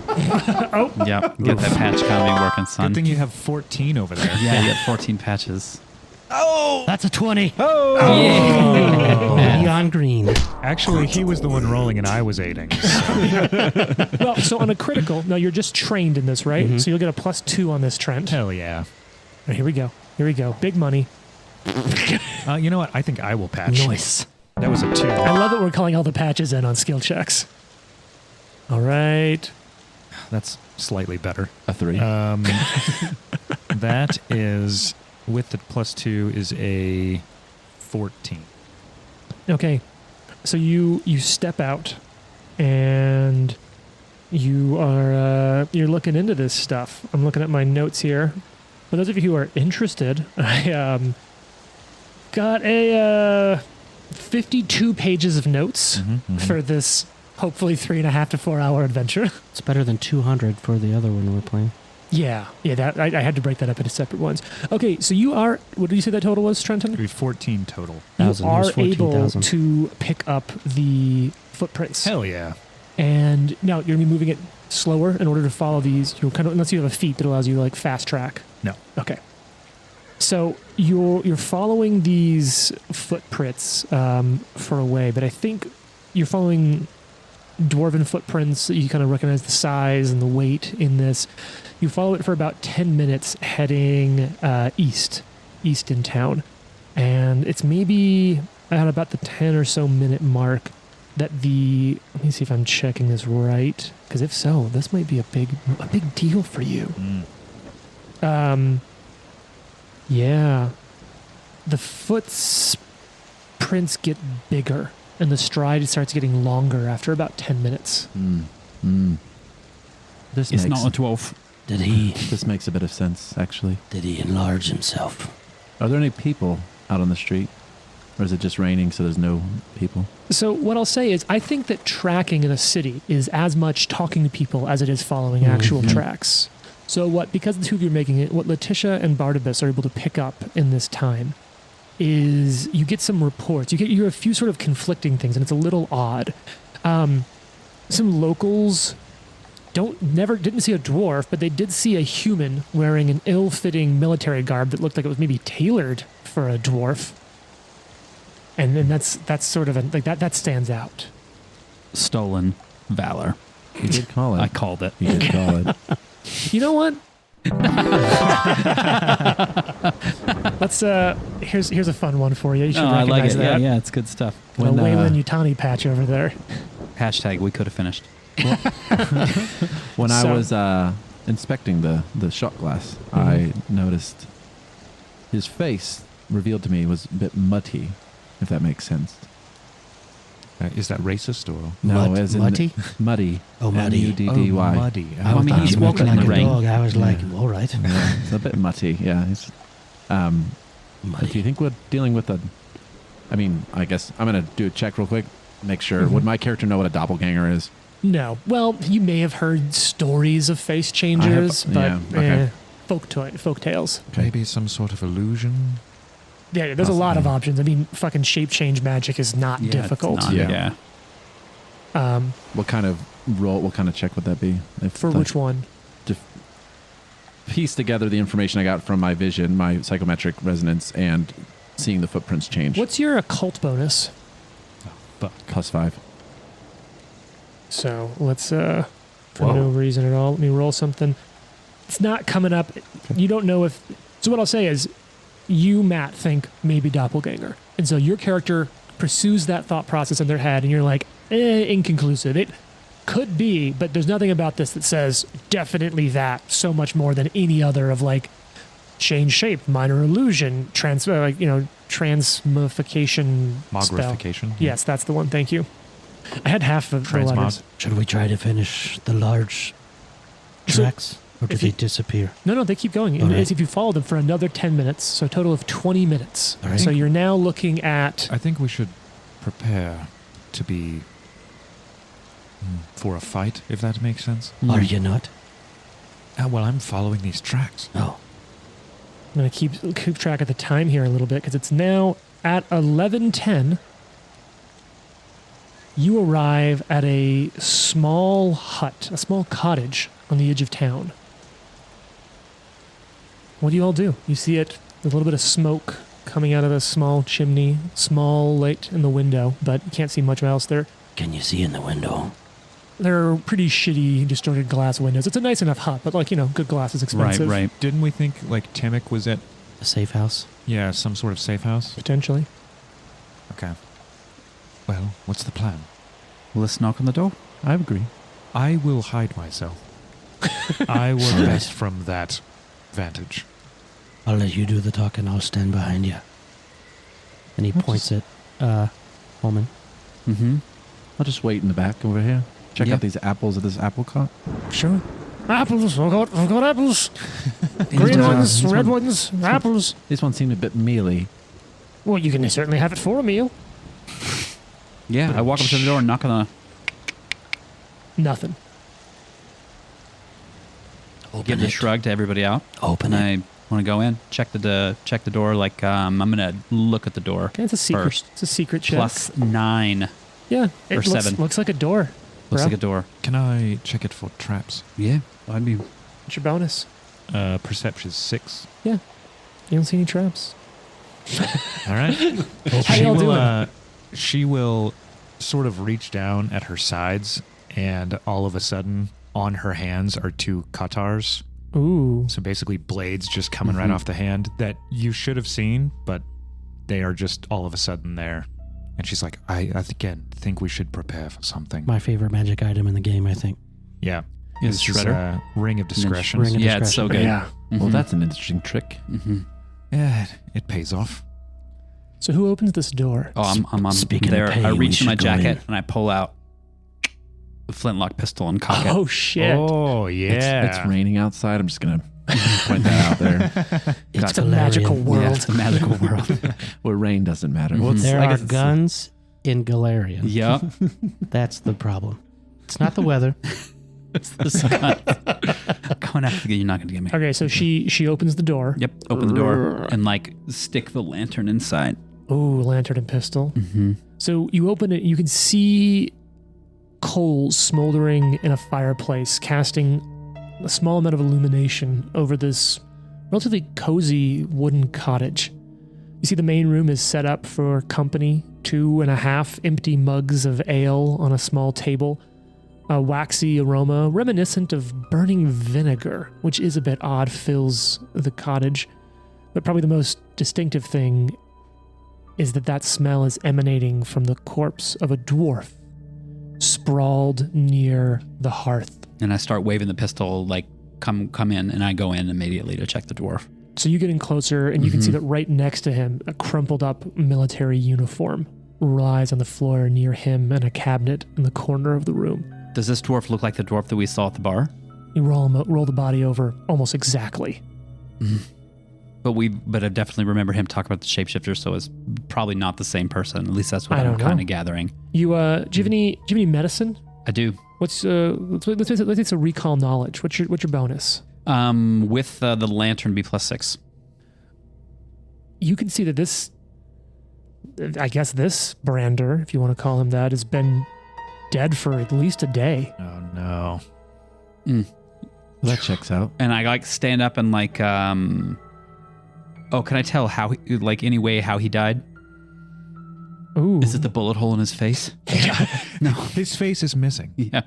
[SPEAKER 5] Yep. Get that patch comedy working, son.
[SPEAKER 1] Good thing you have 14 over there.
[SPEAKER 5] Yeah, you got 14 patches.
[SPEAKER 4] That's a 20.
[SPEAKER 5] Oh!
[SPEAKER 4] Neon green.
[SPEAKER 1] Actually, he was the one rolling and I was aiding.
[SPEAKER 2] Well, so on a critical, now you're just trained in this, right? So you'll get a +2 on this, Trent.
[SPEAKER 1] Hell yeah.
[SPEAKER 2] All right, here we go. Here we go. Big money.
[SPEAKER 1] You know what? I think I will patch.
[SPEAKER 4] Nice.
[SPEAKER 1] That was a 2.
[SPEAKER 2] I love that we're calling all the patches in on skill checks. All right.
[SPEAKER 1] That's slightly better.
[SPEAKER 3] A 3.
[SPEAKER 1] That is, with the +2, is a 14.
[SPEAKER 2] Okay. So you step out and you are you're looking into this stuff. I'm looking at my notes here. For those of you who are interested, I got a 52 pages of notes for this hopefully 3.5 to 4 hour adventure.
[SPEAKER 4] It's better than 200 for the other one we're playing.
[SPEAKER 2] Yeah. That I had to break that up into separate ones. Okay, so you are. What did you say that total was, Trenton?
[SPEAKER 1] It'd be 14 total.
[SPEAKER 2] You
[SPEAKER 4] 1,000. It was
[SPEAKER 2] are able
[SPEAKER 4] 14,000.
[SPEAKER 2] to pick up the footprints.
[SPEAKER 1] Hell yeah.
[SPEAKER 2] And now you're gonna be moving it slower in order to follow these. You're kind of, unless you have a feat that allows you to like fast track.
[SPEAKER 1] No.
[SPEAKER 2] Okay. So you're following these footprints for a way, but I think you're following dwarven footprints. You kind of recognize the size and the weight in this. You follow it for about 10 minutes, heading east in town, and it's maybe at about the 10 or so minute mark that let me see if I'm checking this right, because if so, this might be a big deal for you. Yeah, the footprints get bigger and the stride starts getting longer after about 10 minutes.
[SPEAKER 3] This
[SPEAKER 5] It's
[SPEAKER 3] makes,
[SPEAKER 5] not a dwarf.
[SPEAKER 4] Did he
[SPEAKER 3] This makes a bit of sense, actually.
[SPEAKER 4] enlarge himself?
[SPEAKER 3] Are there any people out on the street? Or is it just raining so there's no people?
[SPEAKER 2] So what I'll say is I think that tracking in a city is as much talking to people as it is following actual tracks. So because the two of you are making it, what Letitia and Barnabas are able to pick up in this time is you get some reports. You hear a few sort of conflicting things, and it's a little odd. Some locals didn't see a dwarf, but they did see a human wearing an ill-fitting military garb that looked like it was maybe tailored for a dwarf. And then that's sort of that stands out.
[SPEAKER 5] Stolen valor.
[SPEAKER 3] You did call it.
[SPEAKER 5] I called it.
[SPEAKER 3] You did call it.
[SPEAKER 2] You know what? Let's here's a fun one for you. You should
[SPEAKER 5] I like
[SPEAKER 2] recognize
[SPEAKER 5] it.
[SPEAKER 2] that.
[SPEAKER 5] Yeah, it's good stuff.
[SPEAKER 2] The Wayland Utani patch over there.
[SPEAKER 5] Hashtag we could have finished.
[SPEAKER 3] When I
[SPEAKER 2] So-
[SPEAKER 3] was inspecting the shot glass, I noticed his face revealed to me was a bit muddy, if that makes sense.
[SPEAKER 1] Is that racist or?
[SPEAKER 3] No, as in
[SPEAKER 4] Muddy?
[SPEAKER 3] muddy.
[SPEAKER 4] Oh, muddy.
[SPEAKER 3] M-U-D-D-Y.
[SPEAKER 1] muddy.
[SPEAKER 5] I mean, he's
[SPEAKER 4] You
[SPEAKER 5] walking
[SPEAKER 4] looked
[SPEAKER 5] in the
[SPEAKER 4] like a
[SPEAKER 5] rain.
[SPEAKER 4] dog. I was like,
[SPEAKER 3] Yeah.
[SPEAKER 4] all right.
[SPEAKER 3] Yeah, it's a bit muddy. Yeah. It's, do you
[SPEAKER 4] Muddy.
[SPEAKER 3] think we're dealing with I mean, I guess I'm going to do a check real quick. Make sure. Would my character know what a doppelganger is?
[SPEAKER 2] No. Well, you may have heard stories of face changers, but
[SPEAKER 3] yeah, okay.
[SPEAKER 2] folk tales.
[SPEAKER 3] Okay.
[SPEAKER 1] Maybe some sort of illusion.
[SPEAKER 2] Yeah, there's a lot of
[SPEAKER 3] Possibly.
[SPEAKER 2] options. I mean, fucking shape change magic is not
[SPEAKER 5] Yeah,
[SPEAKER 2] difficult.
[SPEAKER 5] It's not,
[SPEAKER 3] Yeah.
[SPEAKER 5] yeah.
[SPEAKER 3] What kind of roll? What kind of check would that be? If
[SPEAKER 2] For which one?
[SPEAKER 3] To piece together the information I got from my vision, my psychometric resonance, and seeing the footprints change.
[SPEAKER 2] What's your occult bonus?
[SPEAKER 3] +5?
[SPEAKER 2] So let's, for
[SPEAKER 3] Whoa.
[SPEAKER 2] no reason at all, let me roll something. It's not coming up. You don't know if. So what I'll say is, you, Matt, think maybe doppelganger. And so your character pursues that thought process in their head, and you're like, inconclusive. It could be, but there's nothing about this that says definitely that so much more than any other of like change shape, minor illusion, transmogrification spell.
[SPEAKER 1] Mogrification.
[SPEAKER 2] Yes, that's the one. Thank you. I had half of the
[SPEAKER 1] Transmog.
[SPEAKER 2] letters.
[SPEAKER 4] Should we try to finish the large
[SPEAKER 2] So,
[SPEAKER 4] tracks? Or do
[SPEAKER 2] if
[SPEAKER 4] they
[SPEAKER 2] you-
[SPEAKER 4] disappear?
[SPEAKER 2] No, they keep going.
[SPEAKER 4] All right.
[SPEAKER 2] If you follow them for another 10 minutes, so a total of 20 minutes.
[SPEAKER 4] All right.
[SPEAKER 2] So you're now looking at.
[SPEAKER 1] I think we should prepare to be for a fight, if that makes sense.
[SPEAKER 4] Are you not?
[SPEAKER 1] Well, I'm following these tracks.
[SPEAKER 4] Oh.
[SPEAKER 2] I'm going to keep track of the time here a little bit because it's now at 11:10. You arrive at a small hut, a small cottage on the edge of town. What do you all do? You see it, a little bit of smoke coming out of a small chimney, small light in the window, but you can't see much else there.
[SPEAKER 4] Can you see in the window?
[SPEAKER 2] They're pretty shitty, distorted glass windows. It's a nice enough hut, but good glass is expensive.
[SPEAKER 5] Right.
[SPEAKER 1] Didn't we think like Timmick was at
[SPEAKER 4] A safe house?
[SPEAKER 1] some sort of safe house?
[SPEAKER 2] Potentially.
[SPEAKER 1] Okay. Well, what's the plan?
[SPEAKER 5] Let's knock on the door.
[SPEAKER 3] I agree.
[SPEAKER 1] I will hide myself. I work
[SPEAKER 4] All right.
[SPEAKER 1] best from that vantage.
[SPEAKER 4] I'll let you do the talking. I'll stand behind you. And he points at Holman.
[SPEAKER 5] Mm-hmm.
[SPEAKER 3] I'll just wait in the back over here. Check
[SPEAKER 5] Yeah.
[SPEAKER 3] out these apples at this apple cart.
[SPEAKER 2] Sure. Apples. I've got apples. Green ones, red ones, apples.
[SPEAKER 3] This one seemed a bit mealy.
[SPEAKER 2] Well, you can certainly have it for a meal.
[SPEAKER 5] Yeah, I walk up to the door and knock on
[SPEAKER 2] Nothing.
[SPEAKER 5] the. Give the shrug to everybody out.
[SPEAKER 4] Open
[SPEAKER 5] And
[SPEAKER 4] it.
[SPEAKER 5] I want to go in. Check the door. Like I'm gonna look at the door.
[SPEAKER 2] Okay, it's a secret.
[SPEAKER 5] First.
[SPEAKER 2] It's a secret check.
[SPEAKER 5] +9.
[SPEAKER 2] Yeah, it
[SPEAKER 5] or
[SPEAKER 2] looks,
[SPEAKER 5] 7.
[SPEAKER 2] looks like a door.
[SPEAKER 5] Looks
[SPEAKER 2] Bro.
[SPEAKER 5] like a door.
[SPEAKER 1] Can I check it for traps?
[SPEAKER 5] Yeah, I'd be.
[SPEAKER 2] What's your bonus?
[SPEAKER 1] Perception 6.
[SPEAKER 2] You don't see any traps.
[SPEAKER 1] All right.
[SPEAKER 2] How y'all doing?
[SPEAKER 1] She will sort of reach down at her sides, and all of a sudden, on her hands are 2 katars.
[SPEAKER 2] Ooh.
[SPEAKER 1] So basically, blades just coming right off the hand that you should have seen, but they are just all of a sudden there. And she's like, I again think we should prepare for something.
[SPEAKER 4] My favorite magic item in the game, I think.
[SPEAKER 1] Yeah.
[SPEAKER 5] Is
[SPEAKER 1] This is
[SPEAKER 5] Shredder?
[SPEAKER 1] Ring of Discretion.
[SPEAKER 4] Ring of
[SPEAKER 5] Yeah, it's so good.
[SPEAKER 2] Yeah.
[SPEAKER 3] Well, that's an interesting trick.
[SPEAKER 5] Mm-hmm.
[SPEAKER 1] Yeah, it pays off.
[SPEAKER 2] So who opens this door?
[SPEAKER 5] Oh, I'm
[SPEAKER 4] Speaking of
[SPEAKER 5] there.
[SPEAKER 4] pay,
[SPEAKER 5] I
[SPEAKER 4] we
[SPEAKER 5] reach in my
[SPEAKER 4] should go
[SPEAKER 5] jacket
[SPEAKER 4] in.
[SPEAKER 5] and I pull out flintlock pistol and cock it.
[SPEAKER 2] Oh shit!
[SPEAKER 1] Oh yeah.
[SPEAKER 3] It's raining outside. I'm just gonna point that out there.
[SPEAKER 4] It's
[SPEAKER 2] a magical
[SPEAKER 4] Galarian.
[SPEAKER 2] world.
[SPEAKER 5] Yeah, it's a magical world.
[SPEAKER 3] Where rain doesn't matter.
[SPEAKER 5] Mhm.
[SPEAKER 3] Well, it's,
[SPEAKER 4] There
[SPEAKER 3] I
[SPEAKER 4] are
[SPEAKER 3] guess it's-
[SPEAKER 4] guns in Galarian.
[SPEAKER 5] Yep.
[SPEAKER 4] That's the problem. It's not the weather.
[SPEAKER 5] Going after you're not going to get me.
[SPEAKER 2] Okay, so she opens the door.
[SPEAKER 5] Yep. Open the door and like stick the lantern inside.
[SPEAKER 2] Ooh, lantern and pistol.
[SPEAKER 5] Mm-hmm.
[SPEAKER 2] So you open it, you can see coals smoldering in a fireplace, casting a small amount of illumination over this relatively cozy wooden cottage. You see the main room is set up for company, 2.5 empty mugs of ale on a small table, a waxy aroma reminiscent of burning vinegar, which is a bit odd, fills the cottage. But probably the most distinctive thing is that smell is emanating from the corpse of a dwarf sprawled near the hearth.
[SPEAKER 5] And I start waving the pistol, like, come in, and I go in immediately to check the dwarf.
[SPEAKER 2] So you get in closer, and you can see that right next to him, a crumpled up military uniform lies on the floor near him and a cabinet in the corner of the room.
[SPEAKER 5] Does this dwarf look like the dwarf that we saw at the bar?
[SPEAKER 2] You roll the body over almost exactly.
[SPEAKER 5] But I definitely remember him talking about the shapeshifter, so it's probably not the same person. At least that's what
[SPEAKER 2] I
[SPEAKER 5] I'm
[SPEAKER 2] don't know.
[SPEAKER 5] kind of gathering.
[SPEAKER 2] You do you have any medicine?
[SPEAKER 5] I do.
[SPEAKER 2] Let's say it's a recall knowledge. What's your bonus?
[SPEAKER 5] With the lantern be +6.
[SPEAKER 2] You can see that this Brander, if you want to call him that, has been dead for at least a day.
[SPEAKER 1] Oh no.
[SPEAKER 3] Well, that checks out.
[SPEAKER 5] And I like stand up and like, can I tell how he died?
[SPEAKER 2] Ooh.
[SPEAKER 5] Is it the bullet hole in his face? No.
[SPEAKER 1] His face is missing.
[SPEAKER 5] Yeah.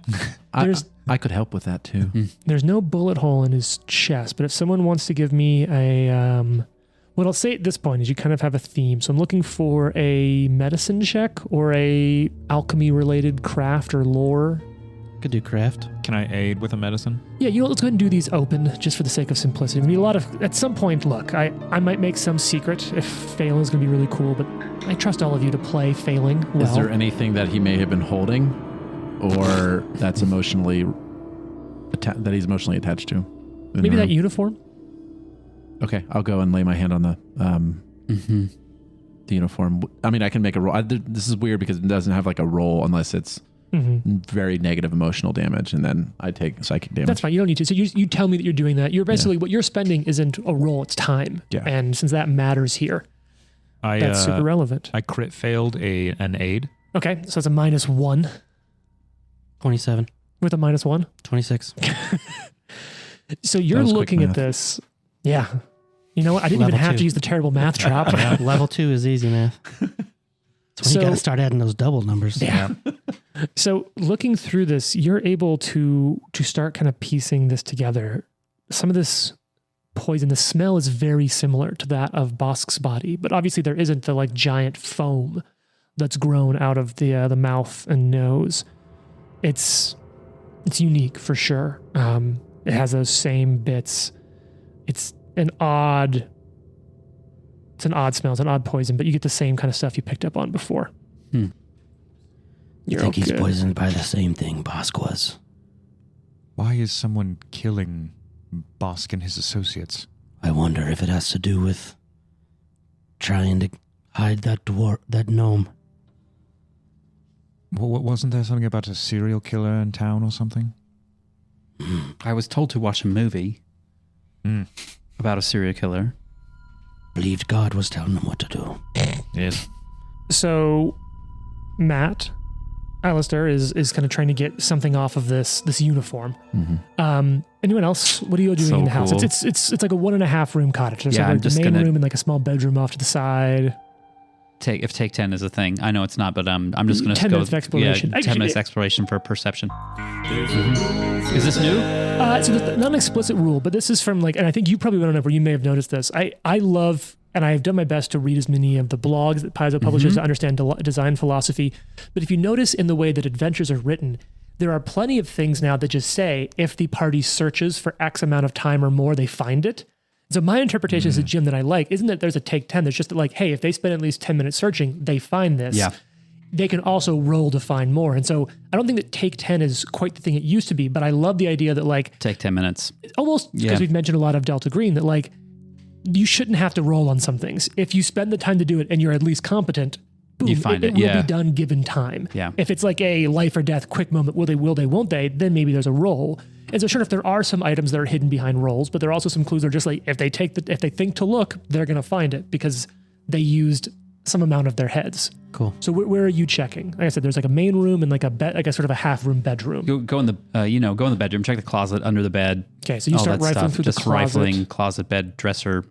[SPEAKER 3] I could help with that too.
[SPEAKER 2] There's no bullet hole in his chest, but if someone wants to give me what I'll say at this point is you kind of have a theme. So I'm looking for a medicine check or a alchemy related craft or lore.
[SPEAKER 4] Could do craft.
[SPEAKER 1] Can I aid with a medicine?
[SPEAKER 2] Yeah, let's go ahead and do these open just for the sake of simplicity. We need a lot of, at some point, look, I might make some secret if failing is going to be really cool, but I trust all of you to play failing well.
[SPEAKER 3] Is there anything that he may have been holding, or that's emotionally that he's emotionally attached to?
[SPEAKER 2] Maybe that uniform?
[SPEAKER 3] Okay, I'll go and lay my hand on the uniform. I mean, I can make a roll. This is weird because it doesn't have like a roll unless it's very negative emotional damage, and then I take psychic damage.
[SPEAKER 2] That's fine. You don't need to. So you tell me that you're doing that. You're basically, what you're spending isn't a roll, it's time.
[SPEAKER 3] Yeah.
[SPEAKER 2] And since that matters here, that's super relevant.
[SPEAKER 1] I crit failed an aid.
[SPEAKER 2] Okay, so it's a -1
[SPEAKER 4] 27.
[SPEAKER 2] with a -1.
[SPEAKER 4] 26.
[SPEAKER 2] So you're
[SPEAKER 3] That was quick
[SPEAKER 2] looking at
[SPEAKER 3] math.
[SPEAKER 2] this. Yeah. You know what? I didn't
[SPEAKER 4] Level
[SPEAKER 2] even have
[SPEAKER 4] 2.
[SPEAKER 2] to use the terrible math trap.
[SPEAKER 4] Level 2 is easy math. That's when
[SPEAKER 2] So-
[SPEAKER 4] you got to start adding those double numbers.
[SPEAKER 2] Yeah. So looking through this, you're able to start kind of piecing this together. Some of this poison, the smell is very similar to that of Bosk's body, but obviously there isn't the like giant foam that's grown out of the mouth and nose. It's unique for sure. It has those same bits. It's an odd smell. It's an odd poison, but you get the same kind of stuff you picked up on before.
[SPEAKER 4] I
[SPEAKER 2] You're
[SPEAKER 4] think he's
[SPEAKER 2] okay.
[SPEAKER 4] poisoned by the same thing Bosk was.
[SPEAKER 1] Why is someone killing Bosk and his associates?
[SPEAKER 4] I wonder if it has to do with trying to hide that gnome.
[SPEAKER 1] Wasn't there something about a serial killer in town or something?
[SPEAKER 5] I was told to watch a movie about a serial killer.
[SPEAKER 4] Believed God was telling him what to do.
[SPEAKER 1] Yes.
[SPEAKER 2] So, Matt, Alistair is kind of trying to get something off of this uniform. Anyone else? What are you doing
[SPEAKER 5] So
[SPEAKER 2] in the house?
[SPEAKER 5] cool.
[SPEAKER 2] It's like a 1.5 room cottage. There's
[SPEAKER 5] Yeah, I'm
[SPEAKER 2] like the
[SPEAKER 5] just
[SPEAKER 2] main
[SPEAKER 5] gonna-
[SPEAKER 2] room and like a small bedroom off to the side.
[SPEAKER 5] If take 10 is a thing. I know it's not, but I'm just going to
[SPEAKER 2] 10
[SPEAKER 5] go
[SPEAKER 2] minutes of exploration.
[SPEAKER 5] Yeah, 10 minutes exploration for perception. Is this new?
[SPEAKER 2] So there's not an explicit rule, but this is from like, and I think you probably went on over. You may have noticed this. I love, and I have done my best to read as many of the blogs that Paizo publishes to understand design philosophy. But if you notice in the way that adventures are written, there are plenty of things now that just say if the party searches for X amount of time or more, they find it. So my interpretation as a Jim that I like isn't that there's a take 10. There's just that like, hey, if they spend at least 10 minutes searching, they find this.
[SPEAKER 5] Yeah.
[SPEAKER 2] they can also roll to find more. And so I don't think that take 10 is quite the thing it used to be, but I love the idea that like
[SPEAKER 5] Take 10 minutes.
[SPEAKER 2] almost because we've mentioned a lot of Delta Green, that like you shouldn't have to roll on some things. If you spend the time to do it and you're at least competent, boom,
[SPEAKER 5] You find it,
[SPEAKER 2] will
[SPEAKER 5] yeah.
[SPEAKER 2] be done given time.
[SPEAKER 5] Yeah.
[SPEAKER 2] If it's like a life or death quick moment, will they, won't they, then maybe there's a roll. And so sure enough, there are some items that are hidden behind rolls, but there are also some clues that are just like, if they think to look, they're going to find it because they used some amount of their heads.
[SPEAKER 4] Cool.
[SPEAKER 2] So where are you checking? Like I said, there's like a main room and like a bed, like a sort of a half room bedroom.
[SPEAKER 5] Go in the go in the bedroom, check the closet, under the bed.
[SPEAKER 2] Okay, so you
[SPEAKER 5] all
[SPEAKER 2] start
[SPEAKER 5] that
[SPEAKER 2] rifling
[SPEAKER 5] stuff.
[SPEAKER 2] through
[SPEAKER 5] Just
[SPEAKER 2] the closet.
[SPEAKER 5] rifling closet, bed, dresser.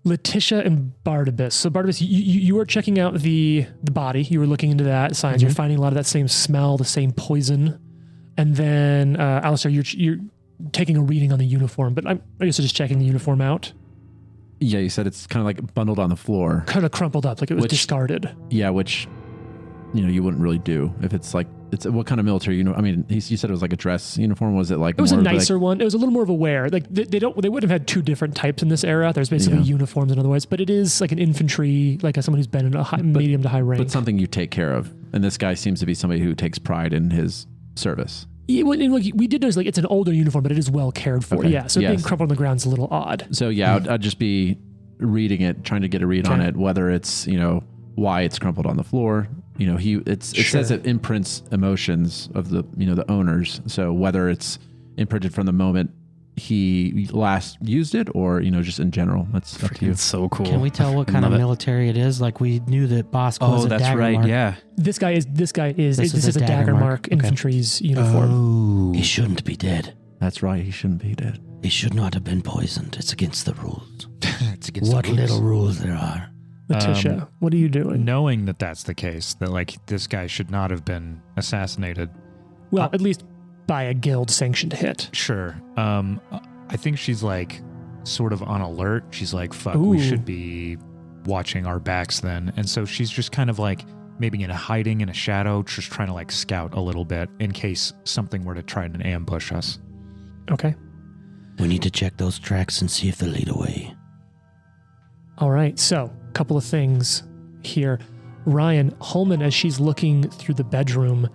[SPEAKER 2] Letitia and Barnabas. So Barnabas, you were checking out the body. You were looking into that signs. You're finding a lot of that same smell, the same poison. And then Alistair, you're taking a reading on the uniform, but I guess just checking the uniform out.
[SPEAKER 3] Yeah, you said it's kind of like bundled on the floor.
[SPEAKER 2] Kind of crumpled up, like it was discarded.
[SPEAKER 3] Yeah, which you wouldn't really do if it's like what kind of military uniform? I mean, you said it was like a dress uniform. Was it like
[SPEAKER 2] it was a
[SPEAKER 3] more of
[SPEAKER 2] nicer one? It was a little more of a wear. Like they wouldn't have had two different types in this era. There's basically uniforms in other ways, but it is like an infantry, like someone who's been in a medium to high rank.
[SPEAKER 3] But something you take care of, and this guy seems to be somebody who takes pride in his service.
[SPEAKER 2] Yeah, well, and we did notice like it's an older uniform, but it is well cared for.
[SPEAKER 3] Okay.
[SPEAKER 2] Yeah, so being crumpled on the ground is a little odd.
[SPEAKER 3] So yeah, I'd just be reading it, trying to get a read on it, whether it's why it's crumpled on the floor. It says it imprints emotions of the the owners. So whether it's imprinted from the moment he last used it, or just in general, that's up to you.
[SPEAKER 5] It's so cool.
[SPEAKER 4] Can we tell what kind of military it is? Like we knew that Bosk was a
[SPEAKER 5] that's
[SPEAKER 4] dagger
[SPEAKER 5] right.
[SPEAKER 4] mark.
[SPEAKER 5] Yeah.
[SPEAKER 2] This is a dagger mark infantry's uniform.
[SPEAKER 4] Oh, he shouldn't be dead.
[SPEAKER 3] That's right. He shouldn't be dead.
[SPEAKER 4] He should not have been poisoned. It's against the rules.
[SPEAKER 1] It's against
[SPEAKER 4] What
[SPEAKER 1] the rules.
[SPEAKER 4] little rules there are.
[SPEAKER 2] Letitia, what are you doing?
[SPEAKER 1] Knowing that that's the case, that like this guy should not have been assassinated.
[SPEAKER 2] Well, at least by a guild sanctioned hit.
[SPEAKER 1] Sure. I think she's like sort of on alert. She's like, fuck, we should be watching our backs then. And so she's just kind of like maybe in a hiding in a shadow, just trying to like scout a little bit in case something were to try and ambush us.
[SPEAKER 2] Okay.
[SPEAKER 4] We need to check those tracks and see if they lead away.
[SPEAKER 2] All right. So a couple of things here. Ryan, Holman, as she's looking through the bedroom,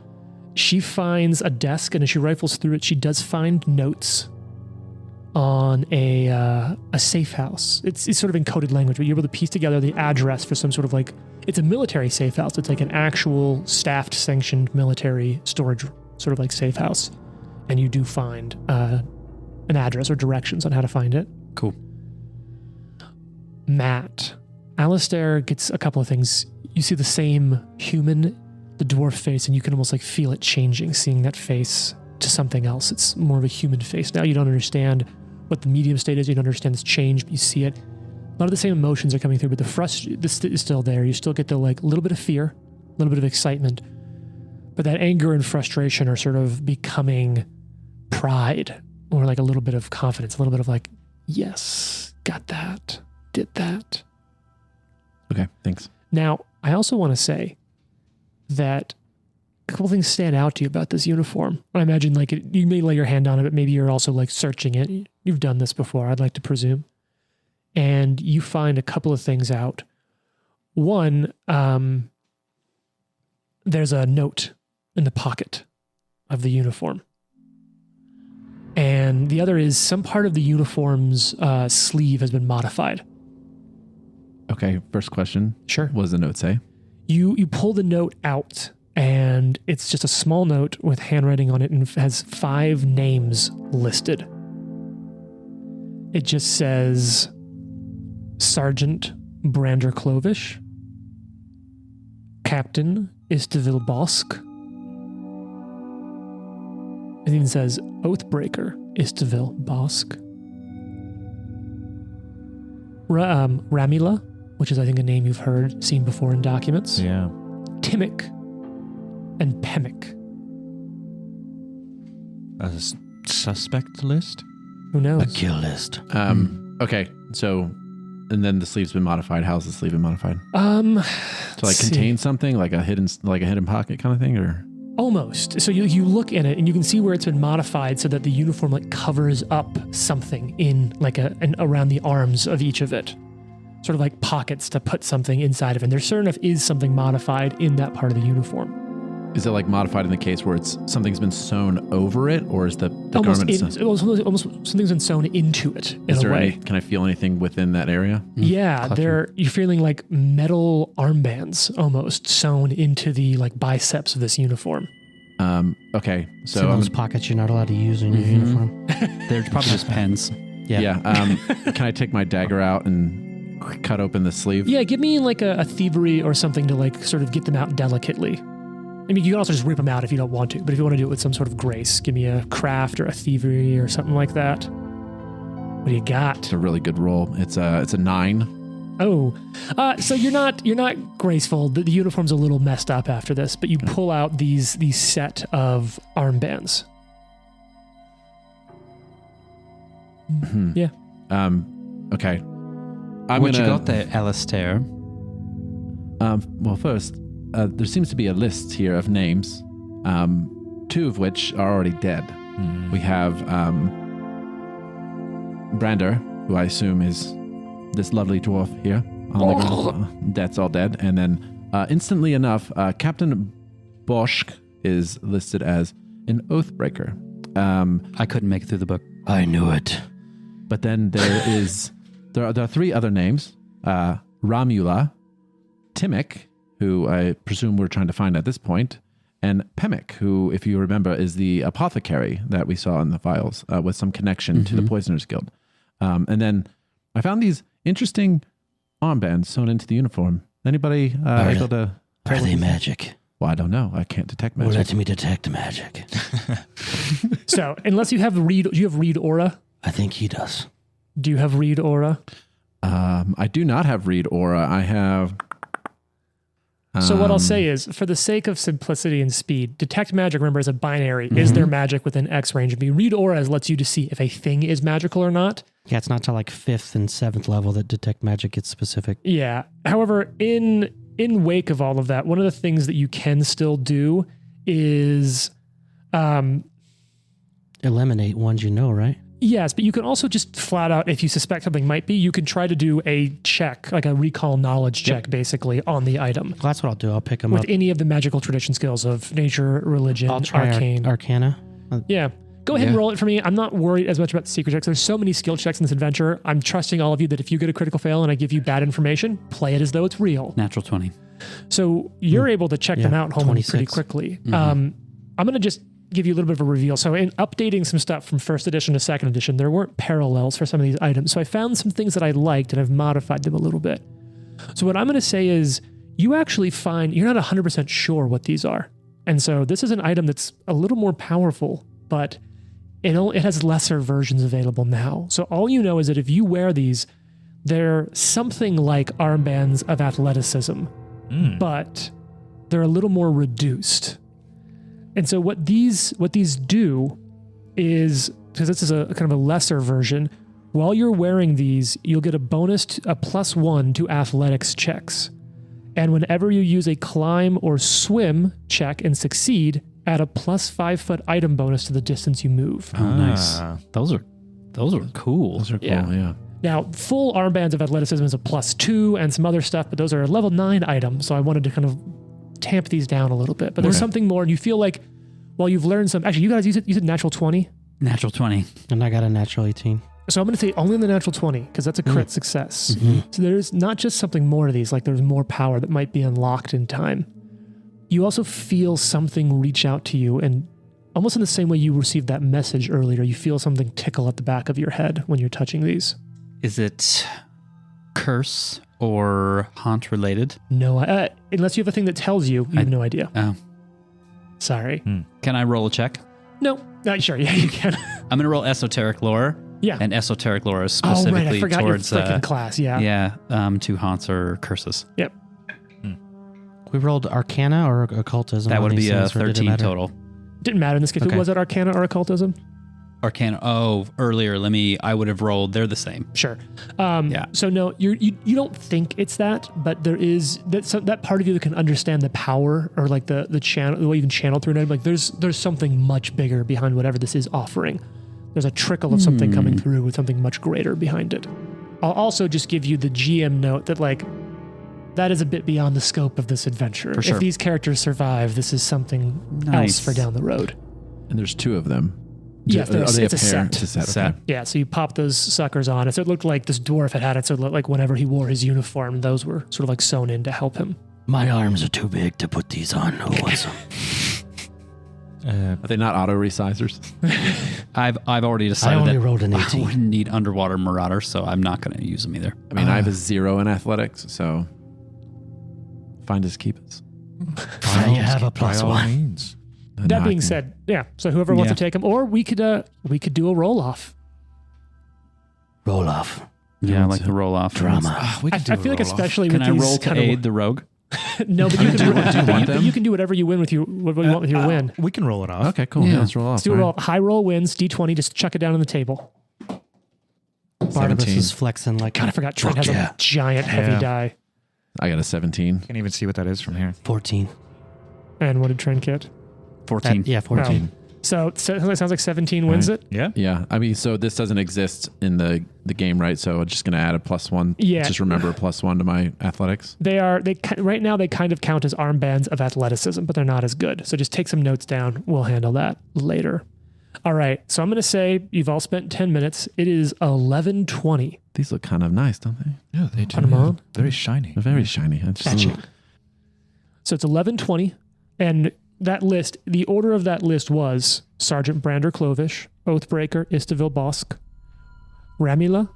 [SPEAKER 2] she finds a desk, and as she rifles through it, she does find notes on a safe house. It's sort of encoded language, but you're able to piece together the address for some sort of like, it's a military safe house. It's like an actual staffed, sanctioned military storage sort of like safe house. And you do find an address or directions on how to find it.
[SPEAKER 5] Cool.
[SPEAKER 2] Matt, Alistair gets a couple of things. You see the same human, the dwarf face, and you can almost like feel it changing, seeing that face to something else. It's more of a human face. Now you don't understand what the medium state is. You don't understand this change, but you see it. A lot of the same emotions are coming through, but this is still there. You still get the like little bit of fear, a little bit of excitement, but that anger and frustration are sort of becoming pride, or like a little bit of confidence, a little bit of like, yes, got that, did that.
[SPEAKER 3] Okay, thanks.
[SPEAKER 2] Now, I also want to say that a couple things stand out to you about this uniform. I imagine like you may lay your hand on it, but maybe you're also like searching it. You've done this before, I'd like to presume. And you find a couple of things out. One, there's a note in the pocket of the uniform. And the other is some part of the uniform's sleeve has been modified.
[SPEAKER 3] Okay, first question.
[SPEAKER 2] Sure.
[SPEAKER 3] What does the note say?
[SPEAKER 2] You pull the note out, and it's just a small note with handwriting on it and has 5 names listed. It just says Sergeant Brander Clovish, Captain Istville Bosk. It even says Oathbreaker Istville Bosk. Ramila, which is I think a name you've seen before in documents.
[SPEAKER 1] Yeah.
[SPEAKER 2] Timmick and Pemick.
[SPEAKER 1] A suspect list?
[SPEAKER 2] Who knows?
[SPEAKER 4] A kill list.
[SPEAKER 3] Okay, so, and then the sleeve's been modified. How's the sleeve been modified? To like contain something, like a hidden pocket kind of thing, or?
[SPEAKER 2] Almost. So you look at it and you can see where it's been modified so that the uniform like covers up something in like around the arms of each of it. sort of like pockets to put something inside of, and there sure enough is something modified in that part of the uniform.
[SPEAKER 3] Is it like modified in the case where it's something's been sewn over it, or is the garment?
[SPEAKER 2] Almost something's been sewn into it in a way.
[SPEAKER 3] Can I feel anything within that area?
[SPEAKER 2] Yeah, you're feeling like metal armbands almost sewn into the like biceps of this uniform.
[SPEAKER 3] Okay, so
[SPEAKER 4] in those pockets you're not allowed to use in your uniform.
[SPEAKER 5] They're probably just pens.
[SPEAKER 3] Yeah. Can I take my dagger out and cut open the sleeve?
[SPEAKER 2] Yeah, give me like a thievery or something to like sort of get them out delicately. I mean, you can also just rip them out if you don't want to, but if you want to do it with some sort of grace, give me a craft or a thievery or something like that. What do you got?
[SPEAKER 3] It's a really good roll. It's a 9.
[SPEAKER 2] Oh, so you're not graceful. The uniform's a little messed up after this, but you pull out these set of armbands. Yeah.
[SPEAKER 3] Okay.
[SPEAKER 5] What you got there, Alistair?
[SPEAKER 3] Well, first, there seems to be a list here of names, 2 of which are already dead. We have Brander, who I assume is this lovely dwarf here. That's all dead. And then, instantly enough, Captain Boschk is listed as an oathbreaker.
[SPEAKER 5] I couldn't make it through the book.
[SPEAKER 4] I knew it.
[SPEAKER 3] But then there are 3 other names: Ramula, Timic, who I presume we're trying to find at this point, and Pemic, who, if you remember, is the apothecary that we saw in the files with some connection to the Poisoners Guild. And then I found these interesting armbands sewn into the uniform. Anybody able to?
[SPEAKER 4] Are they magic?
[SPEAKER 3] Well, I don't know. I can't detect magic.
[SPEAKER 4] Well, let me detect magic.
[SPEAKER 2] So, unless you have do you have read aura?
[SPEAKER 4] I think he does.
[SPEAKER 2] Do you have read aura?
[SPEAKER 3] I do not have read aura. I have.
[SPEAKER 2] So what I'll say is, for the sake of simplicity and speed, detect magic, remember, is a binary. Is there magic within X range of me? Read aura lets you to see if a thing is magical or not.
[SPEAKER 4] Yeah, it's not till like 5th and 7th level that detect magic gets specific.
[SPEAKER 2] Yeah. However, in wake of all of that, one of the things that you can still do is
[SPEAKER 4] eliminate ones you know, right?
[SPEAKER 2] Yes, but you can also just flat out, if you suspect something might be, you can try to do a check, like a recall knowledge check, basically, on the item.
[SPEAKER 4] Well, that's what I'll do. I'll pick them
[SPEAKER 2] with
[SPEAKER 4] up.
[SPEAKER 2] With any of the magical tradition skills of nature, religion,
[SPEAKER 4] I'll try
[SPEAKER 2] arcane.
[SPEAKER 4] Arcana.
[SPEAKER 2] Yeah. Go ahead and roll it for me. I'm not worried as much about the secret checks. There's so many skill checks in this adventure. I'm trusting all of you that if you get a critical fail and I give you bad information, play it as though it's real.
[SPEAKER 5] Natural 20.
[SPEAKER 2] So you're able to check them out home pretty quickly. I'm going to just give you a little bit of a reveal. So in updating some stuff from 1st edition to 2nd edition, there weren't parallels for some of these items. So I found some things that I liked and I've modified them a little bit. So what I'm going to say is you actually find, you're not 100% sure what these are. And so this is an item that's a little more powerful, but it has lesser versions available now. So all you know is that if you wear these, they're something like armbands of athleticism, but they're a little more reduced. And so what these do is, because this is a kind of a lesser version, while you're wearing these, you'll get a bonus, a +1 to athletics checks. And whenever you use a climb or swim check and succeed, add a +5 foot item bonus to the distance you move.
[SPEAKER 5] Oh, nice. Those are cool.
[SPEAKER 3] Those are cool, yeah.
[SPEAKER 2] Now, full armbands of athleticism is a +2 and some other stuff, but those are level 9 items. So I wanted to kind of tamp these down a little bit, but there's something more, and you feel like, well, you've learned some. Actually, you guys, you said natural 20.
[SPEAKER 5] Natural 20,
[SPEAKER 4] and I got a natural 18.
[SPEAKER 2] So I'm going to say only on the natural 20 because that's a crit success. So there's not just something more to these, like there's more power that might be unlocked in time. You also feel something reach out to you, and almost in the same way you received that message earlier, you feel something tickle at the back of your head when you're touching these.
[SPEAKER 5] Is it curse or haunt related?
[SPEAKER 2] No, unless you have a thing that tells you, you have no idea.
[SPEAKER 5] Oh.
[SPEAKER 2] Sorry.
[SPEAKER 5] Can I roll a check?
[SPEAKER 2] No. Sure, yeah, you can.
[SPEAKER 5] I'm going to roll esoteric lore.
[SPEAKER 2] Yeah.
[SPEAKER 5] And esoteric lore is specifically
[SPEAKER 2] I forgot
[SPEAKER 5] towards
[SPEAKER 2] your freaking class, yeah.
[SPEAKER 5] Yeah, to haunts or curses.
[SPEAKER 2] Yep.
[SPEAKER 4] We rolled Arcana or Occultism.
[SPEAKER 5] That would be a 13 total.
[SPEAKER 2] Didn't matter in this case.
[SPEAKER 5] Okay.
[SPEAKER 2] Was it Arcana or Occultism?
[SPEAKER 5] Arcana. Oh, earlier. I would have rolled. They're the same.
[SPEAKER 2] Sure.
[SPEAKER 5] Yeah.
[SPEAKER 2] So no, you don't think it's that, but there is that part of you that can understand the power or like the channel, the way you can channel through it. Like there's something much bigger behind whatever this is offering. There's a trickle of something coming through with something much greater behind it. I'll also just give you the GM note that like that is a bit beyond the scope of this adventure.
[SPEAKER 5] For sure.
[SPEAKER 2] If these characters survive, this is something
[SPEAKER 5] Nice.
[SPEAKER 2] else for down the road.
[SPEAKER 3] And there's 2 of them.
[SPEAKER 2] Yes,
[SPEAKER 3] Are they
[SPEAKER 2] it's a
[SPEAKER 3] pair?
[SPEAKER 2] set.
[SPEAKER 3] It's a set.
[SPEAKER 5] Set.
[SPEAKER 3] Okay.
[SPEAKER 2] Yeah, so you pop those suckers on. So it looked like this dwarf had it. So it looked like whenever he wore his uniform, those were sort of like sewn in to help him.
[SPEAKER 4] My arms are too big to put these on. Who wants them?
[SPEAKER 3] Are they not auto resizers?
[SPEAKER 5] I've already
[SPEAKER 4] I
[SPEAKER 5] decided
[SPEAKER 4] only
[SPEAKER 5] that
[SPEAKER 4] rolled an
[SPEAKER 5] I
[SPEAKER 4] 18.
[SPEAKER 5] wouldn't need underwater marauders, so I'm not going to use them either.
[SPEAKER 3] I mean, I have a 0 in athletics, so find us, keep us.
[SPEAKER 4] Now you have a plus
[SPEAKER 1] By all
[SPEAKER 4] 1.
[SPEAKER 1] means.
[SPEAKER 2] That being said, yeah. So whoever wants
[SPEAKER 5] Yeah.
[SPEAKER 2] to take them, or we could do a roll off.
[SPEAKER 4] Roll off.
[SPEAKER 5] Yeah, I like the roll off.
[SPEAKER 4] Drama.
[SPEAKER 1] We
[SPEAKER 2] I
[SPEAKER 1] could do
[SPEAKER 2] feel like
[SPEAKER 1] a roll-off.
[SPEAKER 2] especially
[SPEAKER 5] Can
[SPEAKER 2] with
[SPEAKER 5] I
[SPEAKER 2] these
[SPEAKER 5] roll to
[SPEAKER 2] kind
[SPEAKER 5] aid the rogue?
[SPEAKER 2] of no, but you can
[SPEAKER 3] do you want them?
[SPEAKER 2] you can do whatever you win with your what you want with your win.
[SPEAKER 1] We can roll it off.
[SPEAKER 3] Okay, cool.
[SPEAKER 5] Yeah.
[SPEAKER 3] Yeah, let's roll off.
[SPEAKER 2] Let's do a
[SPEAKER 3] All
[SPEAKER 2] roll. High roll wins. D20. Just chuck it down on the table.
[SPEAKER 4] Barnabas
[SPEAKER 3] 17.
[SPEAKER 4] is flexing like
[SPEAKER 2] God, I forgot Trent has
[SPEAKER 4] yeah.
[SPEAKER 2] a giant heavy
[SPEAKER 1] Yeah.
[SPEAKER 2] die.
[SPEAKER 3] I got a 17.
[SPEAKER 1] Can't even see what that is from here.
[SPEAKER 4] 14.
[SPEAKER 2] And what did Trent get?
[SPEAKER 5] 14.
[SPEAKER 4] Yeah, 14.
[SPEAKER 2] So it sounds like 17 wins it.
[SPEAKER 1] Yeah.
[SPEAKER 3] Yeah, I mean, so this doesn't exist in the game, right? So I'm just going to add a +1.
[SPEAKER 2] Yeah.
[SPEAKER 3] Just remember a +1 to my athletics.
[SPEAKER 2] Right now they kind of count as armbands of athleticism, but they're not as good. So just take some notes down. We'll handle that later. All right. So I'm going to say you've all spent 10 minutes. It is 11:20.
[SPEAKER 3] These look kind of nice, don't they?
[SPEAKER 1] Yeah, they do.
[SPEAKER 2] Put 'em on.
[SPEAKER 1] Very shiny.
[SPEAKER 3] They're very shiny. I just,
[SPEAKER 2] Fetching. So it's 11:20, and that list, the order of that list was Sergeant Brander Clovish, Oathbreaker Istavil Bosk, Ramila,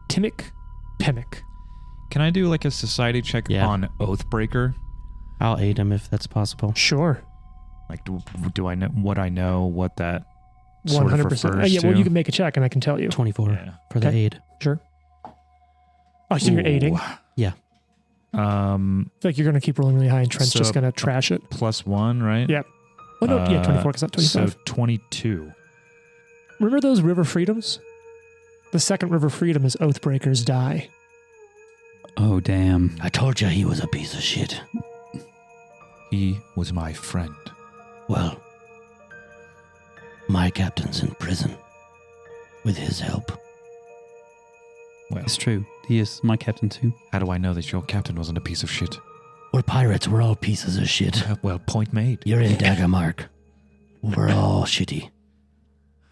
[SPEAKER 2] Timmick, Pemick.
[SPEAKER 1] Can I do like a society check
[SPEAKER 4] Yeah.
[SPEAKER 1] on Oathbreaker?
[SPEAKER 4] I'll aid him if that's possible.
[SPEAKER 2] Sure.
[SPEAKER 1] Like, do I know what that sort of
[SPEAKER 2] 100%.
[SPEAKER 1] refers
[SPEAKER 2] Yeah, well,
[SPEAKER 1] to?
[SPEAKER 2] you can make a check and I can tell you.
[SPEAKER 4] 24
[SPEAKER 1] Yeah.
[SPEAKER 4] for the
[SPEAKER 2] Okay.
[SPEAKER 4] aid.
[SPEAKER 2] Sure. Oh, so you're aiding.
[SPEAKER 1] Ooh.
[SPEAKER 2] I
[SPEAKER 4] Yeah.
[SPEAKER 1] Um,
[SPEAKER 2] feel like you're going to keep rolling really high and Trent's
[SPEAKER 1] So-
[SPEAKER 2] just going to trash it.
[SPEAKER 1] +1, right?
[SPEAKER 2] Yeah. Oh, no, yeah, 24 because not 25.
[SPEAKER 1] So 22.
[SPEAKER 2] Remember those river freedoms? The second river freedom is Oathbreaker's die.
[SPEAKER 5] Oh, damn.
[SPEAKER 4] I told you he was a piece of shit.
[SPEAKER 1] He was my friend.
[SPEAKER 4] Well, my captain's in prison with his help.
[SPEAKER 1] Well,
[SPEAKER 5] It's true. He is my captain, too.
[SPEAKER 1] how do I know that your captain wasn't a piece of shit?
[SPEAKER 4] We're pirates. We're all pieces of shit.
[SPEAKER 1] Well, point made.
[SPEAKER 4] You're in Dagamark. We're all shitty,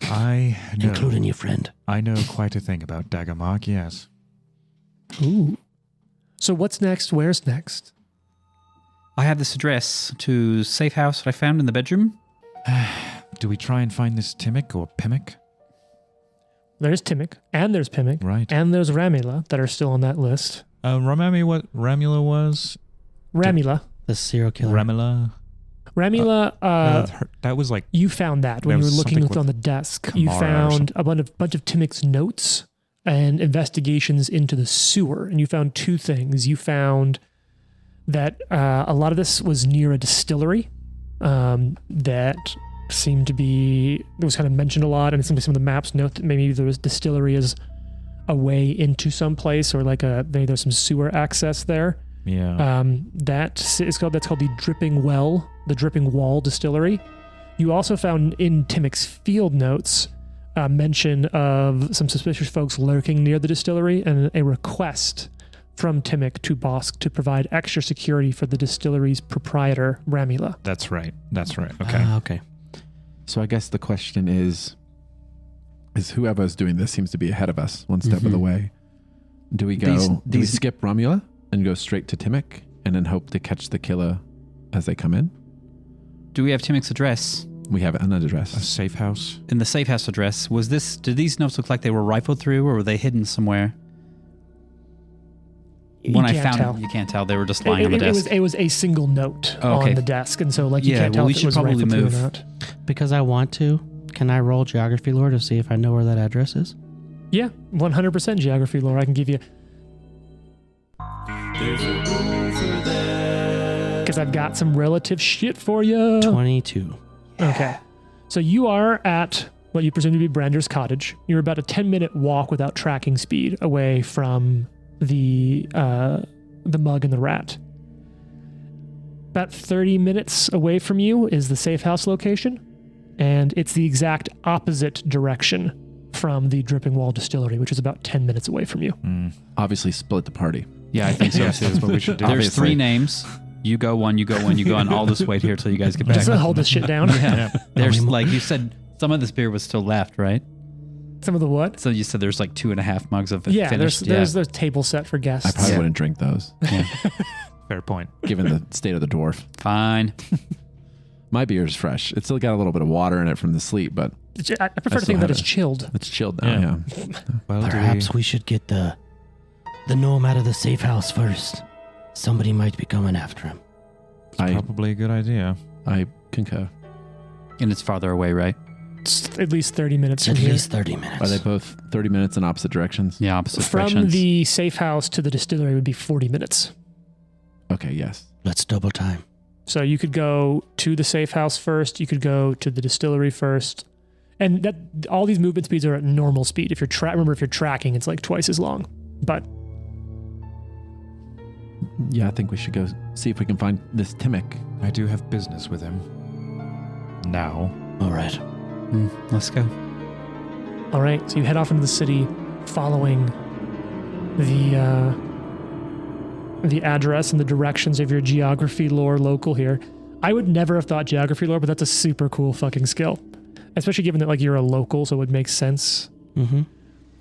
[SPEAKER 1] I know.
[SPEAKER 4] including your friend.
[SPEAKER 1] I know quite a thing about Dagamark, yes.
[SPEAKER 2] Ooh. So what's next? Where's next?
[SPEAKER 5] I have this address to safe house that I found in the bedroom.
[SPEAKER 1] Do we try and find this Timmick or Pemick?
[SPEAKER 2] There's Timmick, and there's Pemick,
[SPEAKER 1] Right.
[SPEAKER 2] and there's Ramila that are still on that list.
[SPEAKER 1] Remind me what Ramula was?
[SPEAKER 2] Ramila.
[SPEAKER 4] The serial killer.
[SPEAKER 1] Ramula?
[SPEAKER 2] Ramila,
[SPEAKER 1] That was like,
[SPEAKER 2] you found that when
[SPEAKER 1] There
[SPEAKER 2] you were
[SPEAKER 1] was
[SPEAKER 2] looking
[SPEAKER 1] something
[SPEAKER 2] on
[SPEAKER 1] with
[SPEAKER 2] the desk. You
[SPEAKER 1] Kamara or
[SPEAKER 2] found a bunch of Timmick's notes and investigations into the sewer, and you found two things. You found that a lot of this was near a distillery that seemed to be, it was kind of mentioned a lot, and it seemed like some of the maps note that maybe there was distillery as a way into some place, or like maybe there's some sewer access there.
[SPEAKER 1] yeah.
[SPEAKER 2] That's called the Dripping Well, the Dripping Wall Distillery. You also found in Timmick's field notes mention of some suspicious folks lurking near the distillery and a request from Timmick to Bosk to provide extra security for the distillery's proprietor, Ramila.
[SPEAKER 1] That's right. Okay.
[SPEAKER 4] Okay.
[SPEAKER 3] So I guess the question is whoever's doing this seems to be ahead of us, one step of the way. Do we go? Do we
[SPEAKER 5] these-
[SPEAKER 3] skip Romula and go straight to Timmick and then hope to catch the killer as they come in?
[SPEAKER 5] Do we have Timmick's address?
[SPEAKER 3] We have an
[SPEAKER 1] A
[SPEAKER 3] address.
[SPEAKER 1] safe house.
[SPEAKER 5] In the safe house address, did these notes look like they were rifled through, or were they hidden somewhere? When I found them, you can't tell. They were just lying on the desk.
[SPEAKER 2] It was a single note
[SPEAKER 5] Oh, okay.
[SPEAKER 2] on the desk, and so like you
[SPEAKER 5] Yeah,
[SPEAKER 2] can't
[SPEAKER 5] well,
[SPEAKER 2] tell
[SPEAKER 5] we
[SPEAKER 2] if it
[SPEAKER 5] should
[SPEAKER 2] was
[SPEAKER 5] probably
[SPEAKER 2] rifled through
[SPEAKER 5] move.
[SPEAKER 2] or not.
[SPEAKER 4] Because I want to, can I roll geography lore to see if I know where that address is?
[SPEAKER 2] Yeah, 100% geography lore. I can give you. Because I've got some relative shit for you.
[SPEAKER 4] 22.
[SPEAKER 2] Okay. So you are at what you presume to be Brander's cottage. You're about a 10-minute walk without tracking speed away from the mug and the rat. About 30 minutes away from you is the safe house location, and it's the exact opposite direction from the Dripping Wall Distillery, which is about 10 minutes away from you.
[SPEAKER 3] Obviously, split the party.
[SPEAKER 5] Yeah, I think so.
[SPEAKER 1] Yes, that's what we should do.
[SPEAKER 5] There's
[SPEAKER 3] Obviously.
[SPEAKER 5] 3 names. You go one, you go one, you go, and I'll just wait here till you guys get back.
[SPEAKER 2] Just hold this shit down.
[SPEAKER 5] Yeah. There's like you said, some of this beer was still left, right?
[SPEAKER 2] Some of the what?
[SPEAKER 5] So you said there's like 2.5 mugs of
[SPEAKER 2] Yeah,
[SPEAKER 5] finished.
[SPEAKER 2] there's a table set for guests.
[SPEAKER 3] I probably wouldn't drink those,
[SPEAKER 1] Fair point.
[SPEAKER 3] given the state of the dwarf.
[SPEAKER 5] Fine.
[SPEAKER 3] My beer is fresh. It's still got a little bit of water in it from the sleep, but
[SPEAKER 2] I prefer to
[SPEAKER 3] still
[SPEAKER 2] think that
[SPEAKER 3] have
[SPEAKER 2] it's
[SPEAKER 3] it.
[SPEAKER 2] chilled.
[SPEAKER 3] it's chilled now. Yeah.
[SPEAKER 1] Well,
[SPEAKER 4] Perhaps we should get the gnome out of the safe house first. Somebody might be coming after him.
[SPEAKER 1] probably a good idea.
[SPEAKER 3] I concur.
[SPEAKER 5] And it's farther away, right?
[SPEAKER 2] It's at least 30 minutes
[SPEAKER 4] At
[SPEAKER 2] from here.
[SPEAKER 4] least 30 minutes.
[SPEAKER 3] Are they both 30 minutes in opposite directions?
[SPEAKER 5] Yeah, opposite
[SPEAKER 2] From
[SPEAKER 5] directions.
[SPEAKER 2] the safe house to the distillery would be 40 minutes.
[SPEAKER 3] Okay, yes.
[SPEAKER 4] Let's double time.
[SPEAKER 2] So you could go to the safe house first. You could go to the distillery first. And that all these movement speeds are at normal speed. If you're remember, if you're tracking, it's like twice as long. But
[SPEAKER 3] Yeah, I think we should go see if we can find this Timmick.
[SPEAKER 1] I do have business with him. Now.
[SPEAKER 4] All right.
[SPEAKER 5] Let's go.
[SPEAKER 2] all right, so you head off into the city, following the address and the directions of your geography lore local here. I would never have thought geography lore, but that's a super cool fucking skill, especially given that like you're a local, so it would make sense.
[SPEAKER 4] Mm-hmm. And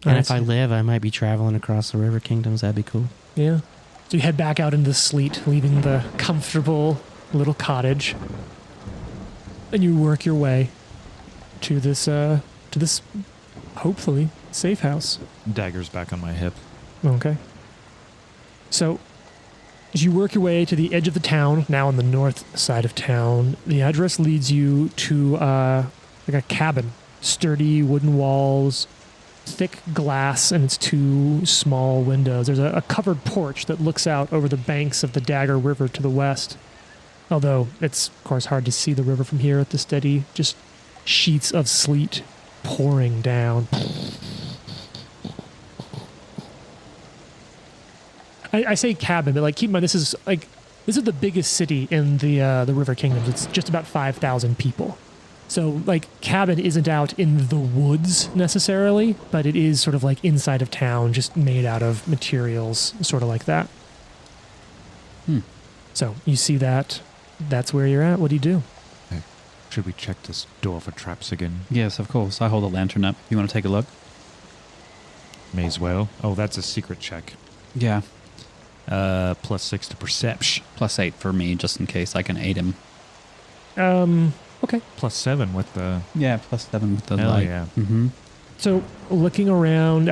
[SPEAKER 2] Alright,
[SPEAKER 4] if I live, I might be traveling across the river kingdoms. That'd be cool.
[SPEAKER 2] Yeah. So you head back out into the sleet, leaving the comfortable little cottage, and you work your way to this hopefully safe house.
[SPEAKER 1] Dagger's back on my hip.
[SPEAKER 2] Okay. So as you work your way to the edge of the town, now on the north side of town, the address leads you to like a cabin, sturdy wooden walls, thick glass, and its 2 small windows. There's a covered porch that looks out over the banks of the Dagger River to the west. Although it's, of course, hard to see the river from here at the steady, just sheets of sleet pouring down. I say cabin, but like keep in mind this is the biggest city in the River Kingdoms. It's just about 5,000 people. So like cabin isn't out in the woods necessarily, but it is sort of like inside of town, just made out of materials, sort of like that. So you see that. That's where you're at. What do you do?
[SPEAKER 1] Should we check this door for traps again?
[SPEAKER 5] Yes, of course. I hold a lantern up. You want to take a look?
[SPEAKER 1] May as well. Oh, that's a secret check.
[SPEAKER 5] Yeah.
[SPEAKER 1] +6 to perception.
[SPEAKER 5] +8 for me, just in case I can aid him.
[SPEAKER 2] Okay.
[SPEAKER 1] +7 with the.
[SPEAKER 5] Yeah, +7 with the
[SPEAKER 1] Hell
[SPEAKER 5] light.
[SPEAKER 1] yeah.
[SPEAKER 5] Mm-hmm.
[SPEAKER 2] So looking around,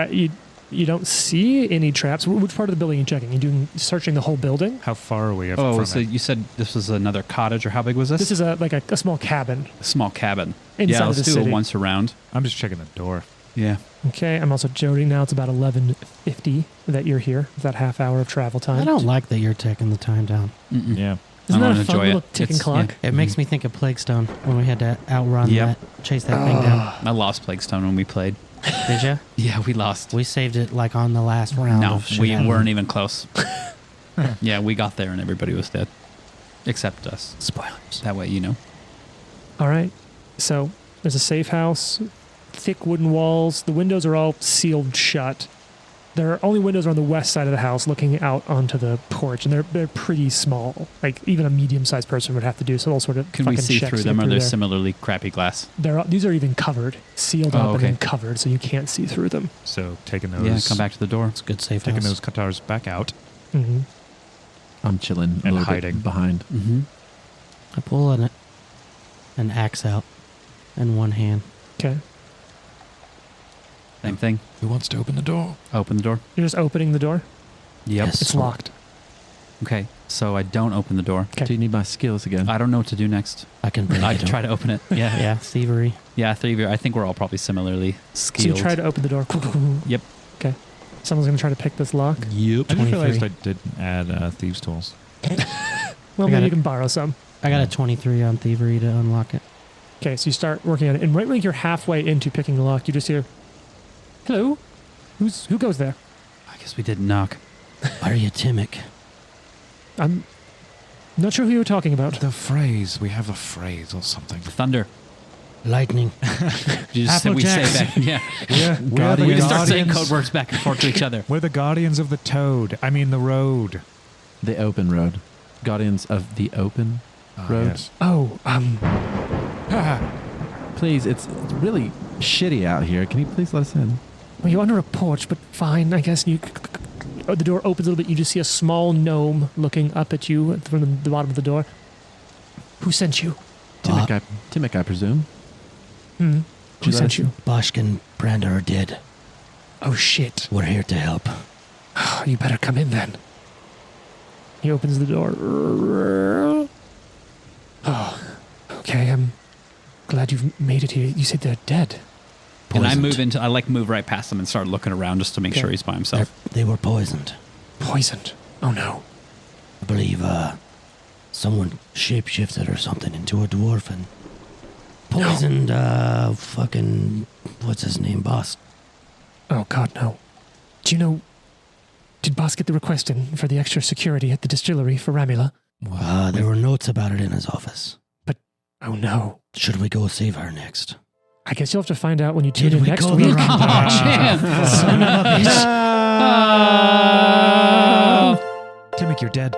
[SPEAKER 2] you don't see any traps. Which part of the building are you checking? You doing searching the whole building?
[SPEAKER 1] How far are we
[SPEAKER 5] Oh,
[SPEAKER 1] from
[SPEAKER 5] so
[SPEAKER 1] it?
[SPEAKER 5] you said this was another cottage, or how big was this?
[SPEAKER 2] This is a small cabin.
[SPEAKER 5] a small cabin.
[SPEAKER 2] Inside
[SPEAKER 5] yeah,
[SPEAKER 2] of
[SPEAKER 5] let's
[SPEAKER 2] the
[SPEAKER 5] do
[SPEAKER 2] city.
[SPEAKER 5] a once around.
[SPEAKER 1] I'm just checking the door.
[SPEAKER 5] Yeah.
[SPEAKER 2] Okay, I'm also joking now. It's about 11:50 that you're here. It's that half hour of travel time.
[SPEAKER 4] I don't like that you're taking the time down.
[SPEAKER 5] Mm-mm.
[SPEAKER 1] Yeah.
[SPEAKER 2] Isn't
[SPEAKER 5] I
[SPEAKER 2] that
[SPEAKER 5] don't
[SPEAKER 2] a fun
[SPEAKER 5] enjoy
[SPEAKER 2] little
[SPEAKER 5] it.
[SPEAKER 2] ticking
[SPEAKER 5] It's-
[SPEAKER 2] clock?
[SPEAKER 5] yeah.
[SPEAKER 4] It makes me think of Plague Stone when we had to outrun
[SPEAKER 5] Yep.
[SPEAKER 4] chase that thing down.
[SPEAKER 5] I lost Plague Stone when we played.
[SPEAKER 4] Did you?
[SPEAKER 5] Yeah, we lost.
[SPEAKER 4] We saved it like on the last round.
[SPEAKER 5] No,
[SPEAKER 4] of shit
[SPEAKER 5] we
[SPEAKER 4] happening.
[SPEAKER 5] weren't even close. Yeah, we got there and everybody was dead. Except us.
[SPEAKER 4] Spoilers.
[SPEAKER 5] That way, you know.
[SPEAKER 2] All right. So there's a safe house, thick wooden walls. The windows are all sealed shut. Their only windows are on the west side of the house, looking out onto the porch, and they're pretty small. Like even a medium-sized person would have to do some sort of
[SPEAKER 5] Can we
[SPEAKER 2] fucking
[SPEAKER 5] see
[SPEAKER 2] checks
[SPEAKER 5] through
[SPEAKER 2] to
[SPEAKER 5] them,
[SPEAKER 2] get
[SPEAKER 5] or they're
[SPEAKER 2] there.
[SPEAKER 5] similarly crappy glass?
[SPEAKER 2] These are even covered, sealed
[SPEAKER 5] Oh,
[SPEAKER 2] up
[SPEAKER 5] okay.
[SPEAKER 2] and then covered, so you can't see through them.
[SPEAKER 1] So taking those.
[SPEAKER 5] Yeah, come back to the door.
[SPEAKER 4] It's a good safe
[SPEAKER 1] Taking
[SPEAKER 4] house.
[SPEAKER 1] those Qatars back out.
[SPEAKER 2] Mm-hmm.
[SPEAKER 3] I'm chilling
[SPEAKER 1] And
[SPEAKER 3] a little
[SPEAKER 1] hiding.
[SPEAKER 3] bit behind.
[SPEAKER 5] Mm-hmm.
[SPEAKER 4] I pull an axe out in one hand.
[SPEAKER 2] Okay.
[SPEAKER 5] Same thing.
[SPEAKER 1] Who wants to open the door?
[SPEAKER 5] Open the door.
[SPEAKER 2] You're just opening the door.
[SPEAKER 5] Yep.
[SPEAKER 4] Yes.
[SPEAKER 2] It's locked.
[SPEAKER 5] Okay, so I don't open the door.
[SPEAKER 2] Okay.
[SPEAKER 3] Do you need my skills again?
[SPEAKER 5] I don't know what to do next.
[SPEAKER 4] I can break
[SPEAKER 5] I
[SPEAKER 4] it.
[SPEAKER 5] can try to open it. Yeah.
[SPEAKER 4] Yeah, thievery.
[SPEAKER 5] Yeah, I think we're all probably similarly
[SPEAKER 2] So
[SPEAKER 5] skilled.
[SPEAKER 2] you try to open the door.
[SPEAKER 5] Yep.
[SPEAKER 2] Okay. Someone's going to try to pick this lock.
[SPEAKER 5] Yep.
[SPEAKER 1] I just realized
[SPEAKER 4] 23.
[SPEAKER 1] I didn't add thieves' tools.
[SPEAKER 2] Well,
[SPEAKER 4] I
[SPEAKER 2] maybe
[SPEAKER 4] got
[SPEAKER 2] you
[SPEAKER 4] it.
[SPEAKER 2] can borrow some.
[SPEAKER 4] I got a 23 on thievery to unlock it.
[SPEAKER 2] Okay, so you start working on it, and right when you're halfway into picking the lock, you just hear, "Hello, who goes there?"
[SPEAKER 5] I guess we didn't knock.
[SPEAKER 4] Are you Timmick?
[SPEAKER 2] I'm not sure who you're talking about.
[SPEAKER 1] The phrase. We have a phrase or something.
[SPEAKER 5] Thunder.
[SPEAKER 4] Lightning.
[SPEAKER 5] You just said we say
[SPEAKER 4] Applejacks.
[SPEAKER 5] back. Yeah.
[SPEAKER 1] We're the
[SPEAKER 5] We just start saying
[SPEAKER 1] guardians.
[SPEAKER 5] code words back and forth to each other.
[SPEAKER 1] We're the guardians of the toad. I mean, the road.
[SPEAKER 3] The open road. Guardians of the open road.
[SPEAKER 1] Yes.
[SPEAKER 2] Oh,
[SPEAKER 3] Please, it's really shitty out here. Can you please let us in?
[SPEAKER 2] well, you're under a porch, but fine, I guess. The door opens a little bit. You just see a small gnome looking up at you from the bottom of the door. Who sent you?
[SPEAKER 3] Timic, I presume.
[SPEAKER 2] Who
[SPEAKER 3] let
[SPEAKER 2] sent
[SPEAKER 3] us
[SPEAKER 2] you?
[SPEAKER 4] Boschk and Branda are dead.
[SPEAKER 2] Oh, shit.
[SPEAKER 4] We're here to help.
[SPEAKER 2] You better come in then. He opens the door. Oh, okay. I'm glad you've made it here. You said they're dead.
[SPEAKER 5] And I
[SPEAKER 4] Poisoned.
[SPEAKER 5] move right past him and start looking around just to make
[SPEAKER 2] Okay.
[SPEAKER 5] sure he's by himself.
[SPEAKER 4] They were poisoned.
[SPEAKER 2] Poisoned. Oh no.
[SPEAKER 4] I believe someone shapeshifted or something into a dwarf and poisoned fucking what's his name, boss.
[SPEAKER 2] Oh god, no. Do you know? Did Boss get the request in for the extra security at the distillery for Ramula?
[SPEAKER 4] There were notes about it in his office.
[SPEAKER 2] Oh no.
[SPEAKER 4] Should we go save her next?
[SPEAKER 2] I guess you'll have to find out when you tune
[SPEAKER 4] Did
[SPEAKER 2] in
[SPEAKER 4] we
[SPEAKER 2] next
[SPEAKER 4] go
[SPEAKER 2] week.
[SPEAKER 4] the wrong Son of a bitch.
[SPEAKER 1] Timmick, you're dead.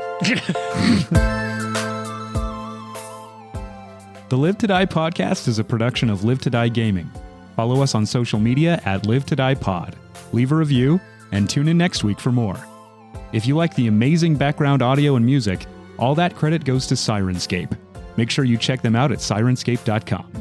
[SPEAKER 1] The Live to Die podcast is a production of Live to Die Gaming. Follow us on social media at Live to Die Pod. Leave a review and tune in next week for more. If you like the amazing background audio and music, all that credit goes to Syrinscape. Make sure you check them out at Syrinscape.com.